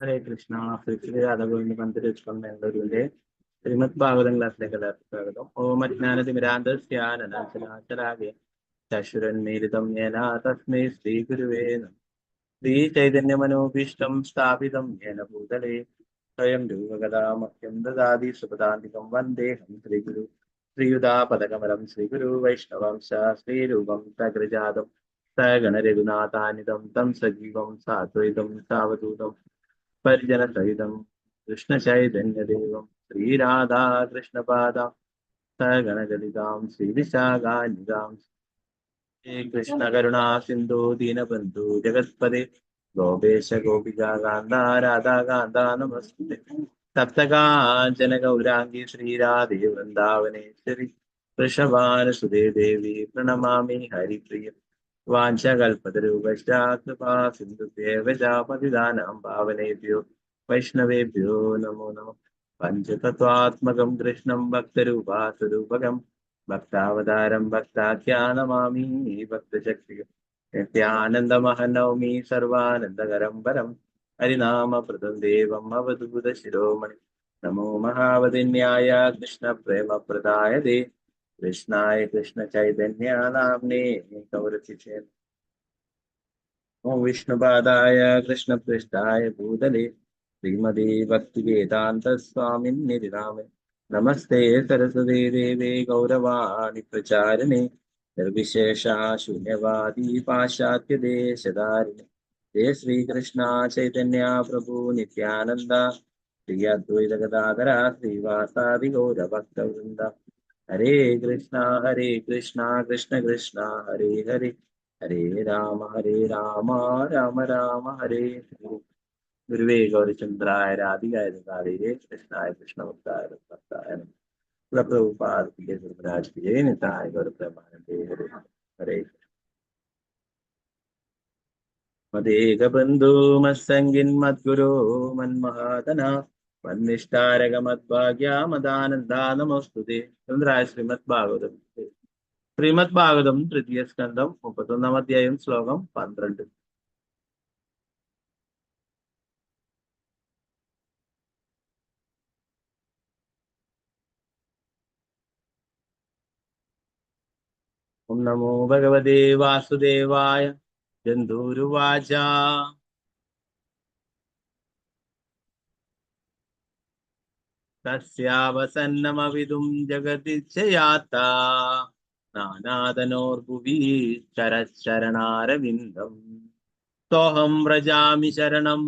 ഹരേ കൃഷ്ണ. ശ്രീ രാധാഗോവിന്ദ മന്ദിരം ബാംഗ്ലൂരിന്റെ ശ്രീമദ് ഭാഗവതം ക്ലാസ്സിലേക്ക് എല്ലാവർക്കും സ്വാഗതം. ഓം അജ്ഞാനതിമിരാന്തസ്യാനനാശനാശലാകെ ചക്ഷുരന്മീലിതം യേന തസ്മൈ ശ്രീ ഗുരുവേ നമഃ. ശ്രീ ചൈതന്യമനോഭീഷ്ടം സ്ഥാപിതം യേന ഭൂതലേ സ്വയം രൂപഗദാമഹ്യം ദദാതി സുപദാന്തികം വന്ദേഹം ശ്രീഗുരു ശ്രീയുതാപദകമലം ശ്രീഗുരു വൈഷ്ണവംശ ശ്രീരൂപം സകൃജാതം സഗണരഘുനാഥാനിതം തം സജീവം സാദ്വൈതം സാവധൂതം പരിജനസഹിതം കൃഷ്ണചൈതന്യദേവം ശ്രീരാധാ കൃഷ്ണപാദ സഗണഗലിതാം ശ്രീവിശാഖാനിതാം ഹേ കൃഷ്ണ കരുണാ സിന്ധു ദീനബന്ധു ജഗത്പദേ ഗോപേശ ഗോപികാ കാന്ത രാധാ കാന്ത നമസ്തേ. സപ്തകാഞ്ചന ഗൗരാംഗി ശ്രീരാധേ വൃന്ദാവനേശ്വരി വൃഷഭാനുസുതേ ദേവി പ്രണമാമി ഹരിപ്രിയ. വാഞ്ചകൽപതരൂപശ്ച കൃപാ സിന്ധുഭ്യേവ ച പതിതാനാം പാവനേഭ്യോ വൈഷ്ണവേഭ്യോ നമോ നമഃ. പഞ്ചതത്വാത്മകം കൃഷ്ണം ഭക്തരൂപാസ്വരൂപകം ഭക്താവതാരം ഭക്താഖ്യാനമാമി ഭക്തശക്തികം. നിത്യാനന്ദമഹനൗമി സർവാനന്ദകരം പരം ഹരിനാമപ്രദം ദേവം അവധൂത ശിരോമണി. നമോ മഹാവതിന്യായ കൃഷ്ണ പ്രേമപ്രദായ ദേ കൃഷ്ണായ കൃഷ്ണ ചൈതന്യ നാമ്നേ ഗൗരതിചേ. ഓം വിഷ്ണുപാദായ കൃഷ്ണപൃഷ്ഠായ ഭൂതലേ ശ്രീമതേ ഭക്തിവേദാന്ത സ്വാമിന്നീതി നാമേ. നമസ്തേ സരസ്വതേ ദേവേ ഗൗരവാണി പ്രചാരിണേ നിർവിശേഷ ശൂന്യവാദി പാശ്ചാത്യദേശധാരിണി. ഹേ ശ്രീകൃഷ്ണ ചൈതന്യ പ്രഭു നിത്യാനന്ദ ശ്രീ അദ്വൈത ഗദാധര ശ്രീവാസാദി ഗൗരഭക്തവൃന്ദ. ഹരേ കൃഷ്ണ കൃഷ്ണ കൃഷ്ണ ഹരേ ഹരേ ഹരേ രാമ രാമ രാമ ഹരേ ഹരേ. ഗുരുവേ ഗൗരചന്ദ്രായ രാധികായ കാളിരേ കൃഷ്ണായ കൃഷ്ണഭക്തായ ഭക്തായ പ്രഭുപാദ ഗുരുരാജ് ജയ നിതായ ഗൗരപ്രമാനന്ദേ ഹരേ ഹരേ. മദേകബന്ധു മത്സംഗിൻ മദ്ഗുരോ മന്മഹാതന മദ്നിഷ്ഠാരകമദ്ഭാഗ്യാമദാനന്ദാ നമോസ്തുതേ. ചന്ദ്രായ ശ്രീമദ് ഭാഗവതം തൃതീയ സ്കന്ധം 31-ാം അധ്യായം ശ്ലോകം 12. ഓം നമോ ഭഗവതേ വാസുദേവായ. ജന്തൂരുവാച തസ്യാവസന്നമവിദും ജഗതിച്ഛയാത്ത നാനാതനോർഭുവി ചരച്ചരണാരവിന്ദം. തോഹം വ്രജാമി ശരണം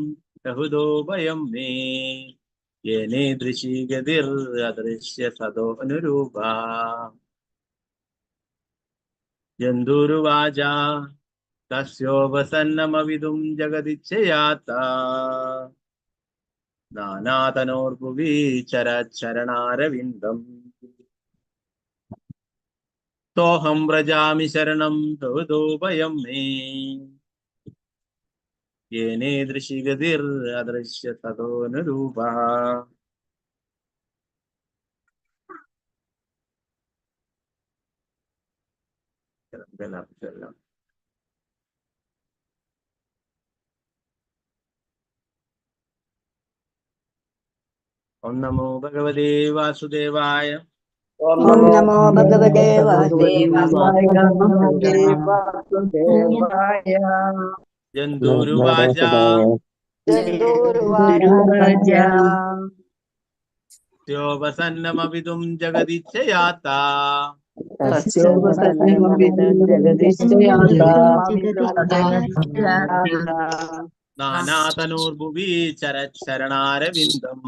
ബഹുദോ ഭയം മേ യേനേദൃശീ ഗതിർ അദൃശ്യ സദോ അനുരൂപ. ജന്തൂരുവാച തസ്യോപസന്നമവിദും ജഗതിച്ഛയാത്ത നാനാതനോർഭുവി ചരച്ചരണാരവിന്ദം. തോഹം വ്രജാമി ശരണം ബഹുദോ ഭയം മേ യേനേദൃശീ ഗതിർ അദൃശ്യ സദോനുരൂപ. ഓം നമോ ഭഗവതേ വാസുദേവായ. ഓം നമോ ഭഗവതേ വാസുദേവായ. ജന്തൂരുവാച ോപസന്നമവിദും ജഗതിച്ഛയാത്ത നാനാതനോർഭുവി ചരണാരവിന്ദം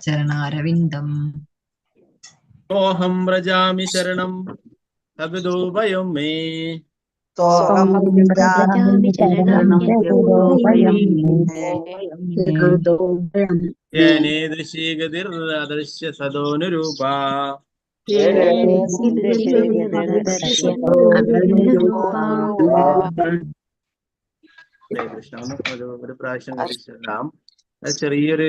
ചരണാരവിന്ദം സോഹം വ്രജാമി ശരണം തഗതോഭയം മേ േദൃശീഗതിർ അദൃശ്യ സദോനുരൂപ കൃഷ്ണ ഒരു പ്രാവശ്യം കഴിച്ചാം. ചെറിയൊരു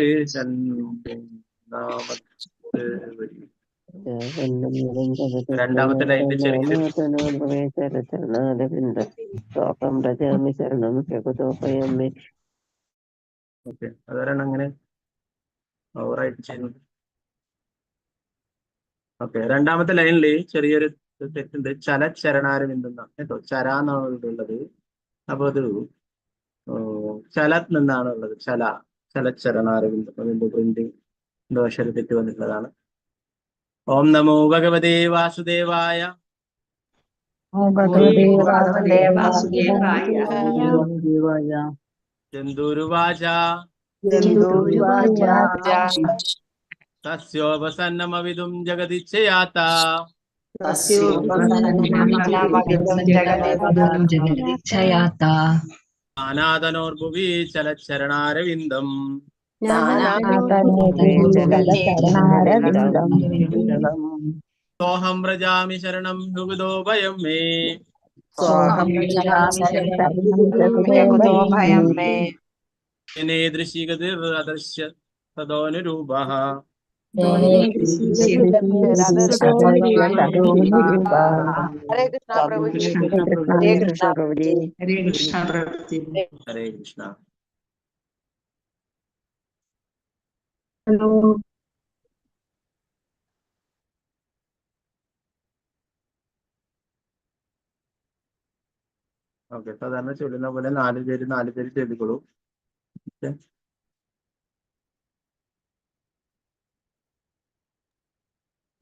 രണ്ടാമത്തെ ലൈനിൽ ചെറിയൊരു ഓക്കെ അതാരാണ് അങ്ങനെ ഓവറായിട്ട് ചെയ്യുന്നത്? ഓക്കെ, രണ്ടാമത്തെ ലൈനിൽ ചെറിയൊരു തെറ്റുണ്ട്. ചരണാരവിന്ദം കേട്ടോ, ചര എന്നാണ് ഉള്ളത്. അപ്പൊ അത് ചലത് നിന്നാണ് ഉള്ളത്. ചലച്ചരണാരവിന്ദം. അതിന്റെ പ്രിന്റിങ് ദോഷ തെറ്റ് വന്നിട്ടുള്ളതാണ്. ഓം നമോ ഭഗവതേ വാസുദേവായ. ജന്തുരുവാച തസ്യോപസന്നമവിദും ജഗതിച്ഛയാത നാനാതനോർഭുവി ചലച്ചരണാരവിന്ദം സോഹം വ്രജാമി ശരണം ഹൃദോഭയം മേ ദൃശീഗതിർ അദൃശ്യ സദോനുരൂപഃ हरे कृष्णा प्रभु जी। हरे कृष्णा प्रभु जी। हरे कृष्णा प्रभु जी। हरे कृष्णा. हेलो. ഓക്കെ, സാധാരണ ചൊല്ലുന്ന പോലെ 4 പേര് ചൊല്ലിക്കോളൂ.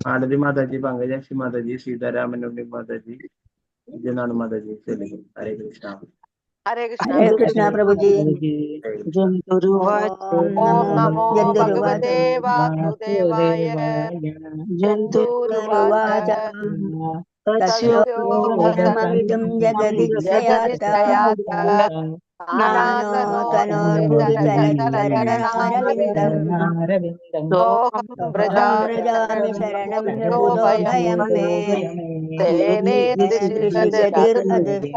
ആലതി മാതാജി, പങ്കജാക്ഷി മാതാജി, സീതാരാമൻ ഉണ്ണി മാതാജി, വിജയനാണ് മാതാജി ചൊല്ലിക്കും. ഹരേ കൃഷ്ണ. हरे कृष्णा प्रभु जी. ओम नमो भगवते वासुदेवाय. जन्तुर्वाच तस्योपसन्नमविदं जगदिच्छयात नानातनोर्भुवि चलच्चरणारविन्दं सोऽहं व्रजामि शरणं हृदोभयं मे तेने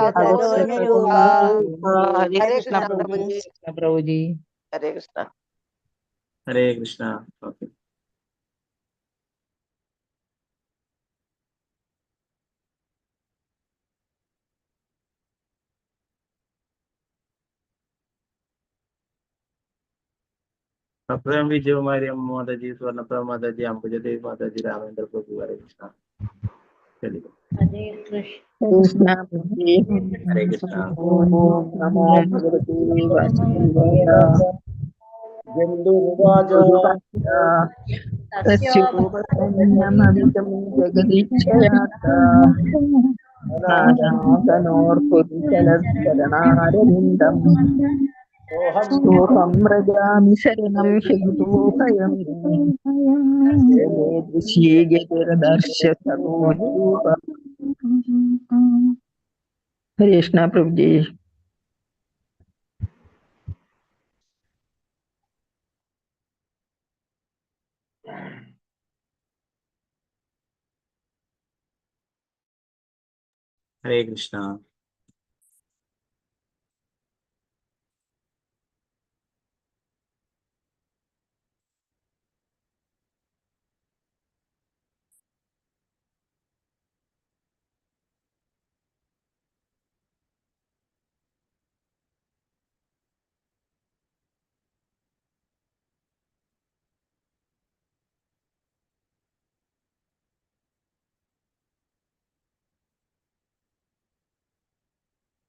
सदोनिरूपा. हरे कृष्णा प्रभु जी. हरे कृष्णा. हरे कृष्णा. ओके. അപ്രയം വിജയകുമാരി അമ്മ മാതാജി, സ്വർണ്ണപ്രഭ മാതാജി, അംബുജദേവി മാതാജി, രാമേന്ദ്ര പ്രഭു. ഹരേ കൃഷ്ണ. हरे कृष्ण. हरे कृष्ण. नमो भगवते वासुदेवाय. जन्तुर्वाच तस्योपसन्नमविदं जगदिच्छयात नानातनोर्भुवि चलच्चरणारविन्दं सोऽहं व्रजामि शरणं हृदोभयं मे दृश्येगतिर्दर्श्य सदोनिरूप. हरे कृष्ण प्रभु जी. हरे कृष्णा.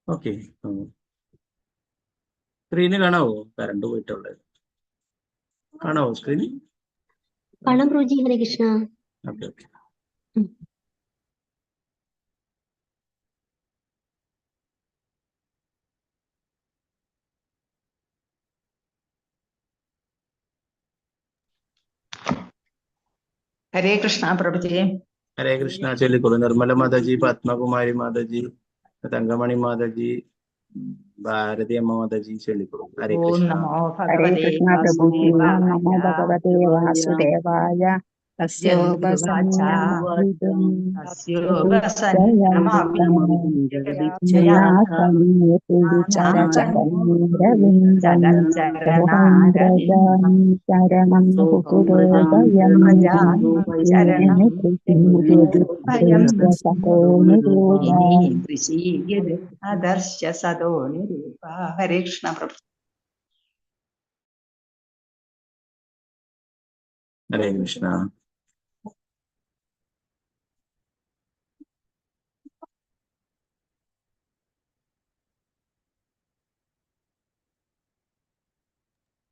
ഓക്കെ, സ്ക്രീന് കാണാവോ? കറണ്ട് പോയിട്ടുള്ളത് കാണാവോ സ്ക്രീന്? കാണാം പ്രഭുജി. ഹരേ കൃഷ്ണ. Okay okay. ഹരേ കൃഷ്ണ പ്രഭുജി. ഹരേ കൃഷ്ണ ചൊല്ലിക്കൊള്ളു. നിർമ്മല മാതാജി, പത്മകുമാരി മാതാജി, തങ്കമണി മാതാജി, ഭാരതി അമ്മ മാതാജി ചൊല്ലിക്കൊള്ളു. ഹരേ ഓം കൃഷ്ണ. നമോ ഹരേ ഭഗവതേ കൃഷ്ണ പ്രഭുജി. നമോ ഭഗവതേ വാസുദേവായ. തസ്യോപസന്നമവിദും ചരചരണം ആദർശ സദോ നിരൂപ. ഹരേ കൃഷ്ണ പ്രഭു. ഹരേ കൃഷ്ണ.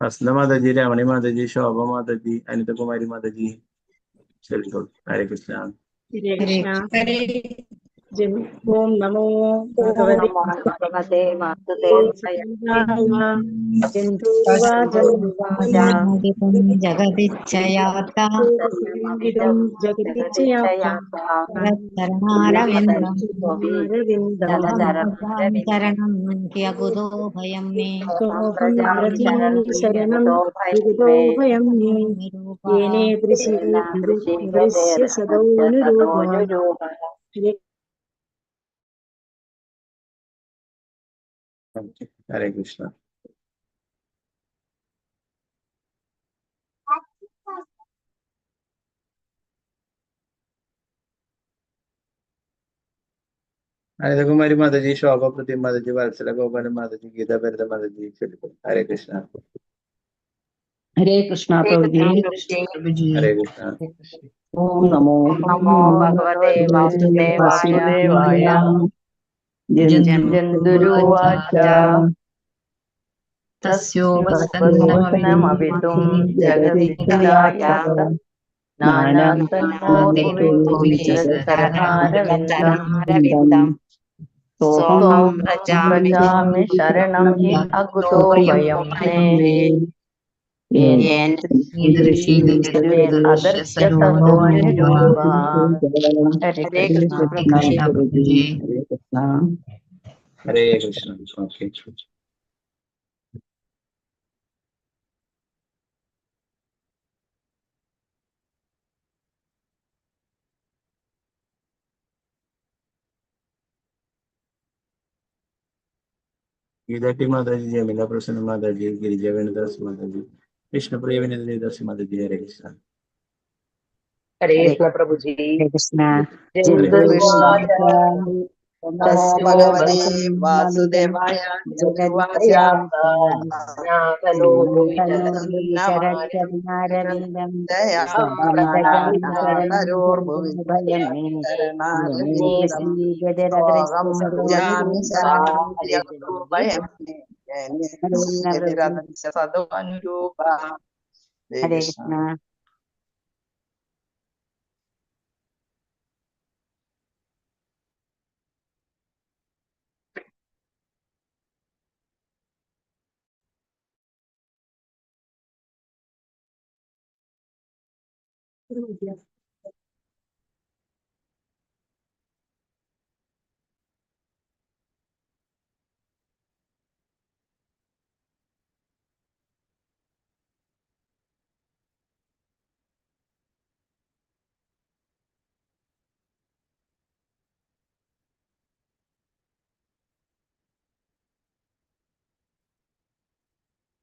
വസന്ത മാതാജി, രമണി മാതാജി, ശോഭ മാതാജി, അനിതകുമാരി മാതാജി ചൊല്ലിക്കൊള്ളു. ഹരേ കൃഷ്ണ. ഹരേ കൃഷ്ണ. ഓം നമോ ഭഗവതേ ജഗതിച്ഛയാത്തരവിന്ദം ചരണം ഭയം മേ സോഹം രജനീ ശരണം വിഗതോ ഭയം മേ യേനേ ദൃശ്യ സദോനുരൂപ. ഹരേ കൃഷ്ണ. അനിതകുമാരി മാതാജി, ശോഭ പ്രതി മാതാജി, വത്സല ഗോപാല മാതാജി, ഗീതാഭരത മാതാജി ചൊല്ലിക്കൊള്ളു. ഹരേ കൃഷ്ണ. ഹരേ കൃഷ്ണ പ്രഭുജി. ഹരേ കൃഷ്ണ. ഓം നമോ ഭഗവതേ വാസുദേവായ. ജന്തുരുവാച തസ്യോപസന്നമവിതും ജഗതിച്ഛയായ നാനാതന്മോഹവിചരഹാരവിന്ദം സോഹം വ്രജാമി ശരണം ഹി അകുതോ ഭയം മേ യേന അദർശ സദോനുരൂപ. ഹരേ കൃഷ്ണ പ്രഭുജി. ഹരേ കൃഷ്ണ. ഓക്കെ. ഗീതാട്ടി മാതാജി, ജമില പ്രസന്ന മാതാജി, ഗിരിജ വേണുദാസ് മാതാജി, കൃഷ്ണപ്രിയ വിനോദാസ് മാതാജി. ഹരേ കൃഷ്ണ. ഹരേ കൃഷ്ണ പ്രഭുജി. കൃഷ്ണ. നമോ ഭഗവതേ വാസുദേവായ. ഹരേ കൃഷ്ണ.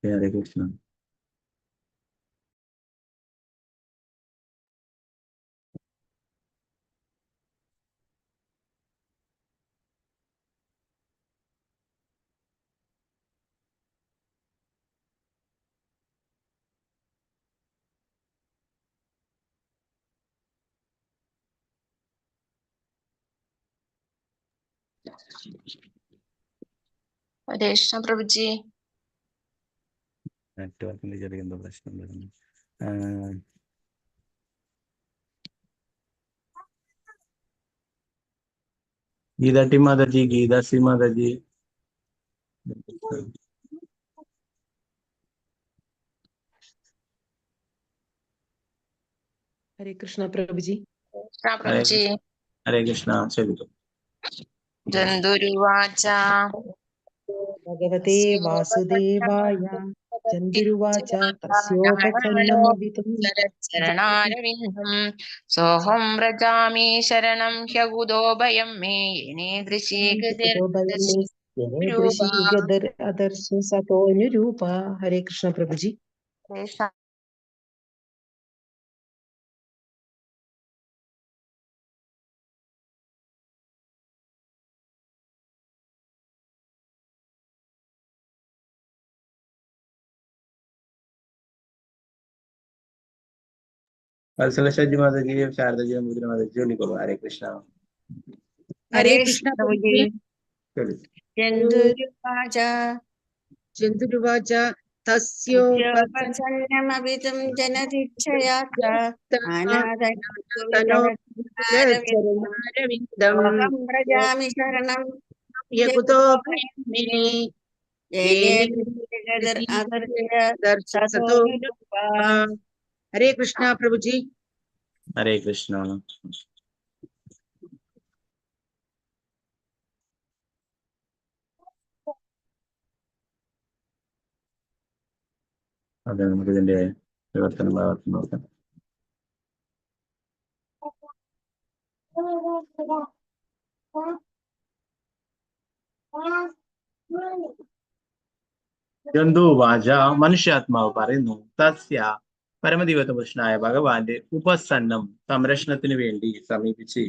ഹരേ കൃഷ്ണ. ഹരേ കൃഷ്ണ പ്രഭുജി. നെറ്റ്വർക്കിന്റെ ചെറിയ എന്തോ പ്രശ്നം വരുന്നു. ഗീതാട്ടി മാതാജി, ഗീതാശ്രീ മാതാജി. ഹരേ കൃഷ്ണ പ്രഭുജി. പ്രഭുജി. ഹരേ കൃഷ്ണ ചൊല്ലിക്കും. ജന്തുരുവാച ഭഗവതേ വാസുദേവായ. ജന്തുരുവാച തസ്യോപസന്നമഭിതം ചരണാരവിന്ദം സോഹം വ്രജാമി ശരണം ഹ്യഗുദോ ഭയം മേ അദർശ സതോനുരൂപ. ഹരേ കൃഷ്ണ പ്രഭുജി. വത്സലശാജി മാതാജി, ശാരദജി, അമൃത മാതാജി ചൊല്ലിക്കോളൂ. ഹരേ കൃഷ്ണ. ഹരേ കൃഷ്ണ പ്രഭുജി. ജന്തുരുവാച ജന്തുരുവാച തസ്യോപസന്നമഭിതം സന്നമവിധം ജനദിച്ഛയാത്ര ചരണാരവിന്ദം വ്രജാമി ശരണം യകുതോ ഭയമേ ഹരേ കൃഷ്ണ പ്രഭുജി. ഹരേ കൃഷ്ണ. അതെ, നമുക്ക് ഇതിന്റെ വിവർത്തനം ഭാഗത്ത് നോക്കാം. ജന്തുവാച മനുഷ്യാത്മാവ് പറയുന്നു. തസ്യ പരമദിവ്യത്വ പുരുഷനായ ഭഗവാന്റെ ഉപസന്നം സംരക്ഷണത്തിന് വേണ്ടി സമീപിച്ച്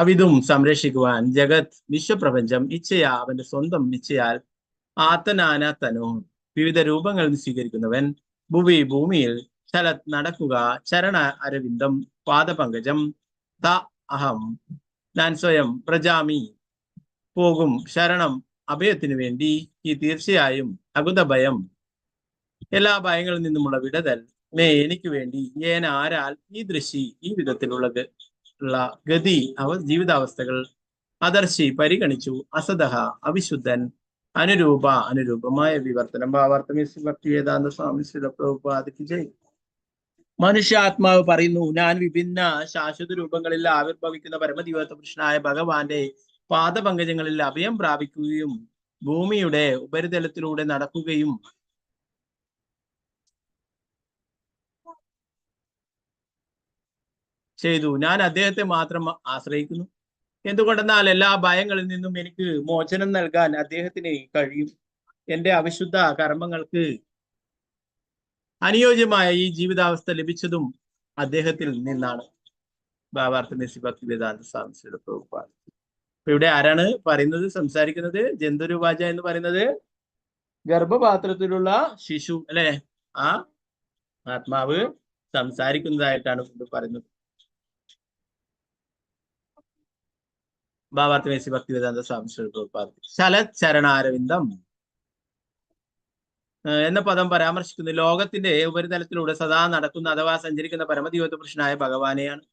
അവിധം സംരക്ഷിക്കുവാൻ ജഗത് വിശ്വപ്രപഞ്ചം ഇച്ഛയാ അവന്റെ സ്വന്തം ഇച്ഛയാൽ ആത്തനാന തനോ വിവിധ രൂപങ്ങൾ സ്വീകരിക്കുന്നവൻ ഭൂമിയിൽ ചലത് നടക്കുക ചരണ അരവിന്ദം പാദപങ്കജം ത അഹം ഞാൻ സ്വയം പ്രജാമി പോകും ശരണം അഭയത്തിനു വേണ്ടി ഈ തീർച്ചയായും അകുത ഭയം എല്ലാ ഭയങ്ങളിൽ നിന്നുമുള്ള വിടതൽ മേ എനിക്ക് വേണ്ടി ഏന ആരാൽ ഈ ദൃശി ഈ വിധത്തിലുള്ള ഗതി ജീവിതാവസ്ഥകൾ അദർശി പരിഗണിച്ചു അസതഹ അവിശുദ്ധൻ അനുരൂപമായ വിവർത്തനം ഭാവാർത്ഥം ഭക്തി വേദാന്ത സ്വാമി ശ്രീ പ്രഭുപാദയ്ക്ക് ജയ്. മനുഷ്യാത്മാവ് പറയുന്നു, ഞാൻ വിഭിന്ന ശാശ്വത രൂപങ്ങളിൽ ആവിർഭവിക്കുന്ന പരമദിവ്യത്വ പുരുഷനായ ഭഗവാന്റെ പാദപങ്കജങ്ങളിൽ അഭയം പ്രാപിക്കുകയും ഭൂമിയുടെ ഉപരിതലത്തിലൂടെ നടക്കുകയും ചെയ്തു. ഞാൻ അദ്ദേഹത്തെ മാത്രം ആശ്രയിക്കുന്നു. എന്തുകൊണ്ടെന്നാൽ എല്ലാ ഭയങ്ങളിൽ നിന്നും എനിക്ക് മോചനം നൽകാൻ അദ്ദേഹത്തിന് കഴിയും. എന്റെ അവിശുദ്ധ കർമ്മങ്ങൾക്ക് അനുയോജ്യമായ ഈ ജീവിതാവസ്ഥ ലഭിച്ചതും അദ്ദേഹത്തിൽ നിന്നാണ്. ഭാവാർത്ഥ ഭക്തി വേദാന്ത സ്വാമി ശ്രീ പ്രഭുപാദ്. ഇവിടെ ആരാണ് പറയുന്നത്, സംസാരിക്കുന്നത്? ജന്തുരുവാച എന്ന് പറയുന്നത് ഗർഭപാത്രത്തിലുള്ള ശിശു അല്ലെ, ആ ആത്മാവ് സംസാരിക്കുന്നതായിട്ടാണ് പറയുന്നത്. ഭാവാർത്ഥ ഭക്തി വേദാന്ത സ്വാമി ശ്രീ പ്രഭുപാദ്. ശലത് ചരണാരവിന്ദം എന്ന പദം പരാമർശിക്കുന്ന ലോകത്തിന്റെ ഉപരിതലത്തിലൂടെ സദാ നടക്കുന്ന അഥവാ സഞ്ചരിക്കുന്ന പരമദിവ്യത്വ പുരുഷനായ ഭഗവാനെയാണ്.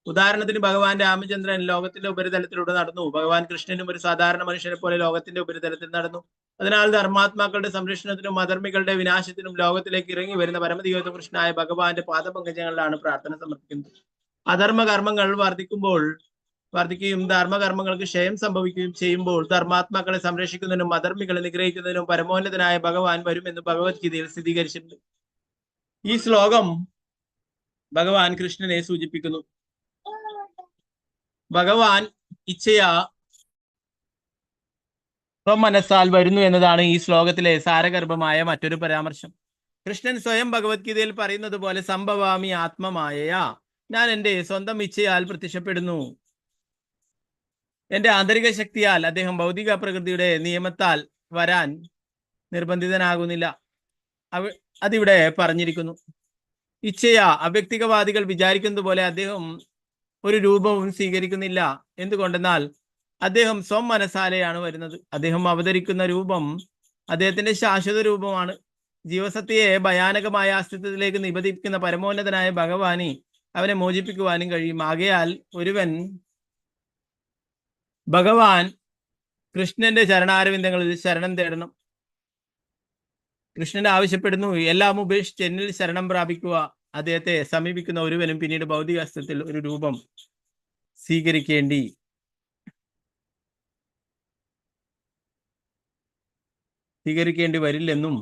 ഉദാഹരണത്തിന് ഭഗവാൻ രാമചന്ദ്രൻ ലോകത്തിന്റെ ഉപരിതലത്തിലൂടെ നടന്നു. ഭഗവാൻ കൃഷ്ണനും ഒരു സാധാരണ മനുഷ്യനെ പോലെ ലോകത്തിന്റെ ഉപരിതലത്തിൽ നടന്നു. അതിനാൽ ധർമാത്മാക്കളുടെ സംരക്ഷണത്തിനും അധർമ്മികളുടെ വിനാശത്തിനും ലോകത്തിലേക്ക് ഇറങ്ങി വരുന്ന പരമദിവ്യത്വ പുരുഷനായ ഭഗവാന്റെ പാദപങ്കജങ്ങളിലാണ് പ്രാർത്ഥന സമർപ്പിക്കുന്നത്. അധർമ്മ കർമ്മങ്ങൾ വർദ്ധിക്കുകയും ധർമ്മകർമ്മങ്ങൾക്ക് ക്ഷയം സംഭവിക്കുകയും ചെയ്യുമ്പോൾ ധർമാത്മാക്കളെ സംരക്ഷിക്കുന്നതിനും അധർമ്മികളെ നിഗ്രഹിക്കുന്നതിനും പരമോന്നതനായ ഭഗവാൻ വരുമെന്ന് ഭഗവത്ഗീതയിൽ സ്ഥിരീകരിച്ചിട്ടുണ്ട്. ഈ ശ്ലോകം ഭഗവാൻ കൃഷ്ണനെ സൂചിപ്പിക്കുന്നു. ഭഗവാൻ ഇച്ഛയാ മനസ്സാൽ വരുന്നു എന്നതാണ് ഈ ശ്ലോകത്തിലെ സാരഗർഭമായ മറ്റൊരു പരാമർശം. കൃഷ്ണൻ സ്വയം ഭഗവത്ഗീതയിൽ പറയുന്നത് പോലെ സംഭവാമി ആത്മമായയാ, ഞാൻ എൻ്റെ സ്വന്തം ഇച്ഛയാൽ പ്രത്യക്ഷപ്പെടുന്നു. എന്റെ ആന്തരിക ശക്തിയാൽ അദ്ദേഹം ഭൗതിക പ്രകൃതിയുടെ നിയമത്താൽ വരാൻ നിർബന്ധിതനാകുന്നില്ല. അതിവിടെ പറഞ്ഞിരിക്കുന്നു. ഇച്ഛയാ അവ്യക്തികവാദികൾ വിചാരിക്കുന്നത് പോലെ അദ്ദേഹം ഒരു രൂപവും സ്വീകരിക്കുന്നില്ല. എന്തുകൊണ്ടെന്നാൽ അദ്ദേഹം സ്വം മനസ്സാലെയാണ് വരുന്നത്. അദ്ദേഹം അവതരിക്കുന്ന രൂപം അദ്ദേഹത്തിന്റെ ശാശ്വത രൂപമാണ്. ജീവസത്യയെ ഭയാനകമായ അസ്തിത്വത്തിലേക്ക് നിബന്ധിക്കുന്ന പരമോന്നതനായ ഭഗവാനെ അവനെ മോചിപ്പിക്കുവാനും കഴിയും. ആകയാൽ ഒരുവൻ ഭഗവാൻ കൃഷ്ണന്റെ ചരണാരവിന്ദങ്ങളിൽ ശരണം തേടണം. കൃഷ്ണൻ ആവശ്യപ്പെടുന്നു, എല്ലാം ഉപേക്ഷിച്ച് എന്നിൽ ശരണം പ്രാപിക്കുക. അദ്ദേഹത്തെ സമീപിക്കുന്ന ഒരുവനും പിന്നീട് ഭൗതിക അസ്തിത്വത്തിൽ ഒരു രൂപം സ്വീകരിക്കേണ്ടി വരില്ലെന്നും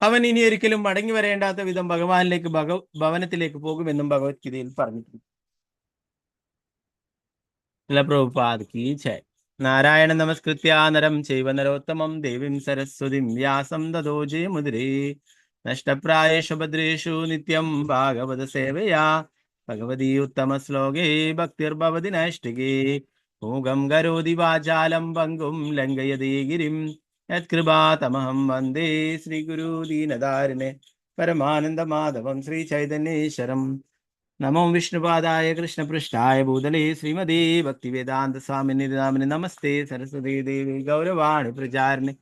അവൻ ഇനി ഒരിക്കലും മടങ്ങി വരേണ്ടാത്ത വിധം ഭഗവാനിലേക്ക് ഭവനത്തിലേക്ക് പോകുമെന്നും ഭഗവത്ഗീതയിൽ പറഞ്ഞിട്ടുണ്ട്. പ്രഭുപാദ് കീ ജയ്. നാരായണ നമസ്കൃത്യ നരം ചൈവ നരോത്തമം ദേവീം സരസ്വതിം വ്യാസം തതോ ജയമുദിരേ. നഷ്ടപ്രായേഷു ഭദ്രേഷു നിത്യം ഭാഗവത സേവയാ ഭഗവതി ഉത്തമ ശ്ലോകേ ഭക്തിർഭവതി നൈഷ്ഠികേ. മൂകം കരോതി വാചാലം പങ്കും ലംഘയതേ ഗിരിം യത്കൃപാതമഹം വന്ദേ ശ്രീഗുരു ദീനദാരിണേ പരമാനന്ദ മാധവം ശ്രീ ചൈതന്യേശ്വരം. നമോ വിഷ്ണുപാദായ കൃഷ്ണപൃഷ്ഠായ ഭൂതലേ ശ്രീമതേ ഭക്തിവേദാന്ത സ്വാമിനി നാമിനി നമസ്തേ സരസ്വതീ ദേവി ഗൗരവാണി പ്രചാരിണി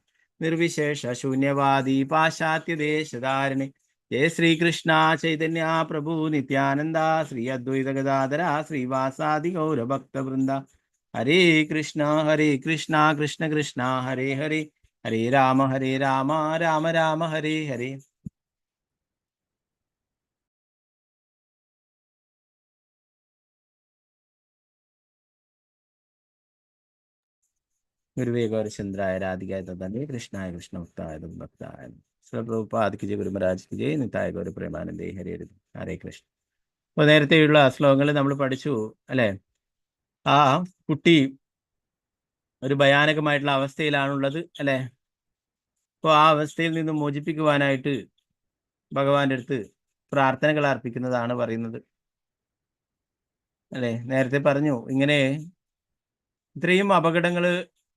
നിർവിശേഷ ശൂന്യവാദി പാശ്ചാത്യ ദേശധാരിണി. ജയ ശ്രീകൃഷ്ണ ചൈതന്യ പ്രഭു നിത്യാനന്ദ ശ്രീ അദ്വൈത ഗദാധര ശ്രീവാസാദി ഗൗരഭക്തവൃന്ദ. ഹരേ കൃഷ്ണ കൃഷ്ണ കൃഷ്ണ ഹരേ ഹരേ, ഹരേ രാമ രാമ രാമ ഹരേ ഹരേ. ഗുരുവേ ഗൗരചന്ദ്രായ രാധികായ തദേ കൃഷ്ണായ കൃഷ്ണഭക്തായ ഭക്തായ. പ്രഭുപാദ് ജയ, ഗുരു മഹാരാജ് ജയ, നിതായ ഗൗര പ്രേമാനന്ദേ ഹരേ ഹരേ കൃഷ്ണ. അപ്പോൾ നേരത്തെയുള്ള ശ്ലോകങ്ങൾ നമ്മൾ പഠിച്ചു അല്ലെ. ആ കുട്ടി ഒരു ഭയാനകമായിട്ടുള്ള അവസ്ഥയിലാണുള്ളത് അല്ലെ. അപ്പോൾ ആ അവസ്ഥയിൽ നിന്ന് മോചിപ്പിക്കുവാനായിട്ട് ഭഗവാന്റെ അടുത്ത് പ്രാർത്ഥനകൾ അർപ്പിക്കുന്നതാണ് പറയുന്നത് അല്ലെ. നേരത്തെ പറഞ്ഞു ഇങ്ങനെ ഇത്രയും അപകടങ്ങൾ,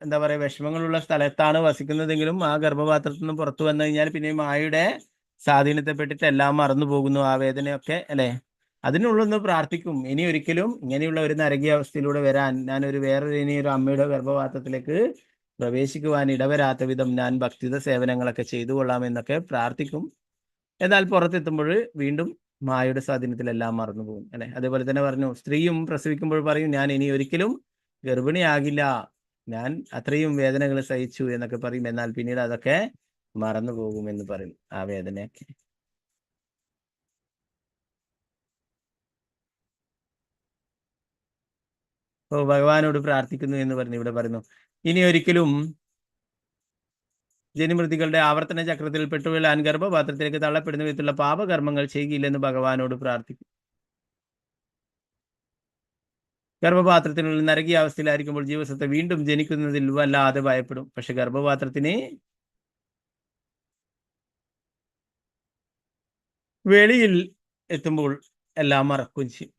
എന്താ പറയുക, വിഷമങ്ങളുള്ള സ്ഥലത്താണ് വസിക്കുന്നതെങ്കിലും ആ ഗർഭപാത്രത്തിൽ നിന്ന് പുറത്തു വന്നു കഴിഞ്ഞാൽ പിന്നെ മായയുടെ സ്വാധീനത്തെപ്പെട്ടിട്ട് എല്ലാം മറന്നു പോകുന്നു, ആ വേദനയൊക്കെ അല്ലെ. അതിനുള്ളൊന്ന് പ്രാർത്ഥിക്കും, ഇനി ഒരിക്കലും ഇങ്ങനെയുള്ള ഒരു നരകീയ അവസ്ഥയിലൂടെ വരാൻ ഞാനൊരു ഇനിയൊരു അമ്മയുടെ ഗർഭപാത്രത്തിലേക്ക് പ്രവേശിക്കുവാൻ ഇടവരാത്ത വിധം ഞാൻ ഭക്തിത സേവനങ്ങളൊക്കെ ചെയ്തു കൊള്ളാമെന്നൊക്കെ പ്രാർത്ഥിക്കും. എന്നാൽ പുറത്തെത്തുമ്പോൾ വീണ്ടും മായയുടെ സ്വാധീനത്തിലെല്ലാം മറന്നു പോകും അല്ലെ. അതേപോലെ തന്നെ പറഞ്ഞു, സ്ത്രീയും പ്രസവിക്കുമ്പോൾ പറയും ഞാൻ ഇനി ഒരിക്കലും ഗർഭിണിയാകില്ല, ഞാൻ അത്രയും വേദനകൾ സഹിച്ചു എന്നൊക്കെ പറയും. എന്നാൽ പിന്നീട് അതൊക്കെ മറന്നു പോകുമെന്ന് പറയും ആ വേദനയൊക്കെ. ഓ ഭഗവാനോട് പ്രാർത്ഥിക്കുന്നു എന്ന് പറഞ്ഞു ഇവിടെ പറയുന്നു, ഇനി ഒരിക്കലും ജനിമൃതികളുടെ ആവർത്തന ചക്രത്തിൽ പെട്ടുവീഴാൻ ഗർഭപാത്രത്തിലേക്ക് തള്ളപ്പെടുന്ന വിധത്തിലുള്ള പാപകർമ്മങ്ങൾ ചെയ്യുകയില്ലെന്ന് ഭഗവാനോട് പ്രാർത്ഥിക്കും. ഗർഭപാത്രത്തിനുള്ള നരകീയ അവസ്ഥയിലായിരിക്കുമ്പോൾ ജീവസത്തെ വീണ്ടും ജനിക്കുന്നതിൽ വല്ലാതെ ഭയപ്പെടും. പക്ഷെ ഗർഭപാത്രത്തിന് വെളിയിൽ എത്തുമ്പോൾ എല്ലാം മറക്കുകയും ചെയ്യും.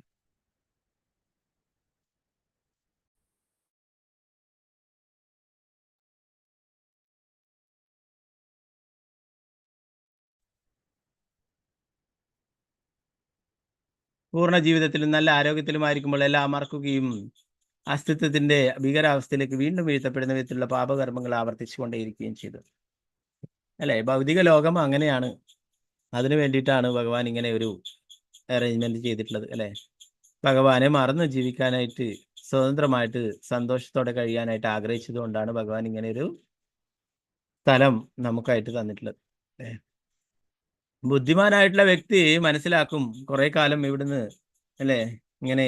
പൂർണ്ണ ജീവിതത്തിലും നല്ല ആരോഗ്യത്തിലുമായിരിക്കുമ്പോൾ എല്ലാം മറക്കുകയും അസ്തിത്വത്തിന്റെ ഭീകരാവസ്ഥയിലേക്ക് വീണ്ടും വീഴ്ത്തപ്പെടുന്ന വിധത്തിലുള്ള പാപകർമ്മങ്ങൾ ആവർത്തിച്ചു കൊണ്ടേയിരിക്കുകയും ചെയ്തു അല്ലെ. ഭൗതിക ലോകം അങ്ങനെയാണ്. അതിനു വേണ്ടിയിട്ടാണ് ഭഗവാൻ ഇങ്ങനെ ഒരു അറേഞ്ച്മെന്റ് ചെയ്തിട്ടുള്ളത് അല്ലെ. ഭഗവാനെ മറന്ന് ജീവിക്കാനായിട്ട്, സ്വതന്ത്രമായിട്ട് സന്തോഷത്തോടെ കഴിയാനായിട്ട് ആഗ്രഹിച്ചത് കൊണ്ടാണ് ഭഗവാൻ ഇങ്ങനെ ഒരു സ്ഥലം നമുക്കായിട്ട് തന്നിട്ടുള്ളത്. ബുദ്ധിമാനായിട്ടുള്ള വ്യക്തി മനസ്സിലാക്കും, കുറെ കാലം ഇവിടുന്ന് അല്ലെ ഇങ്ങനെ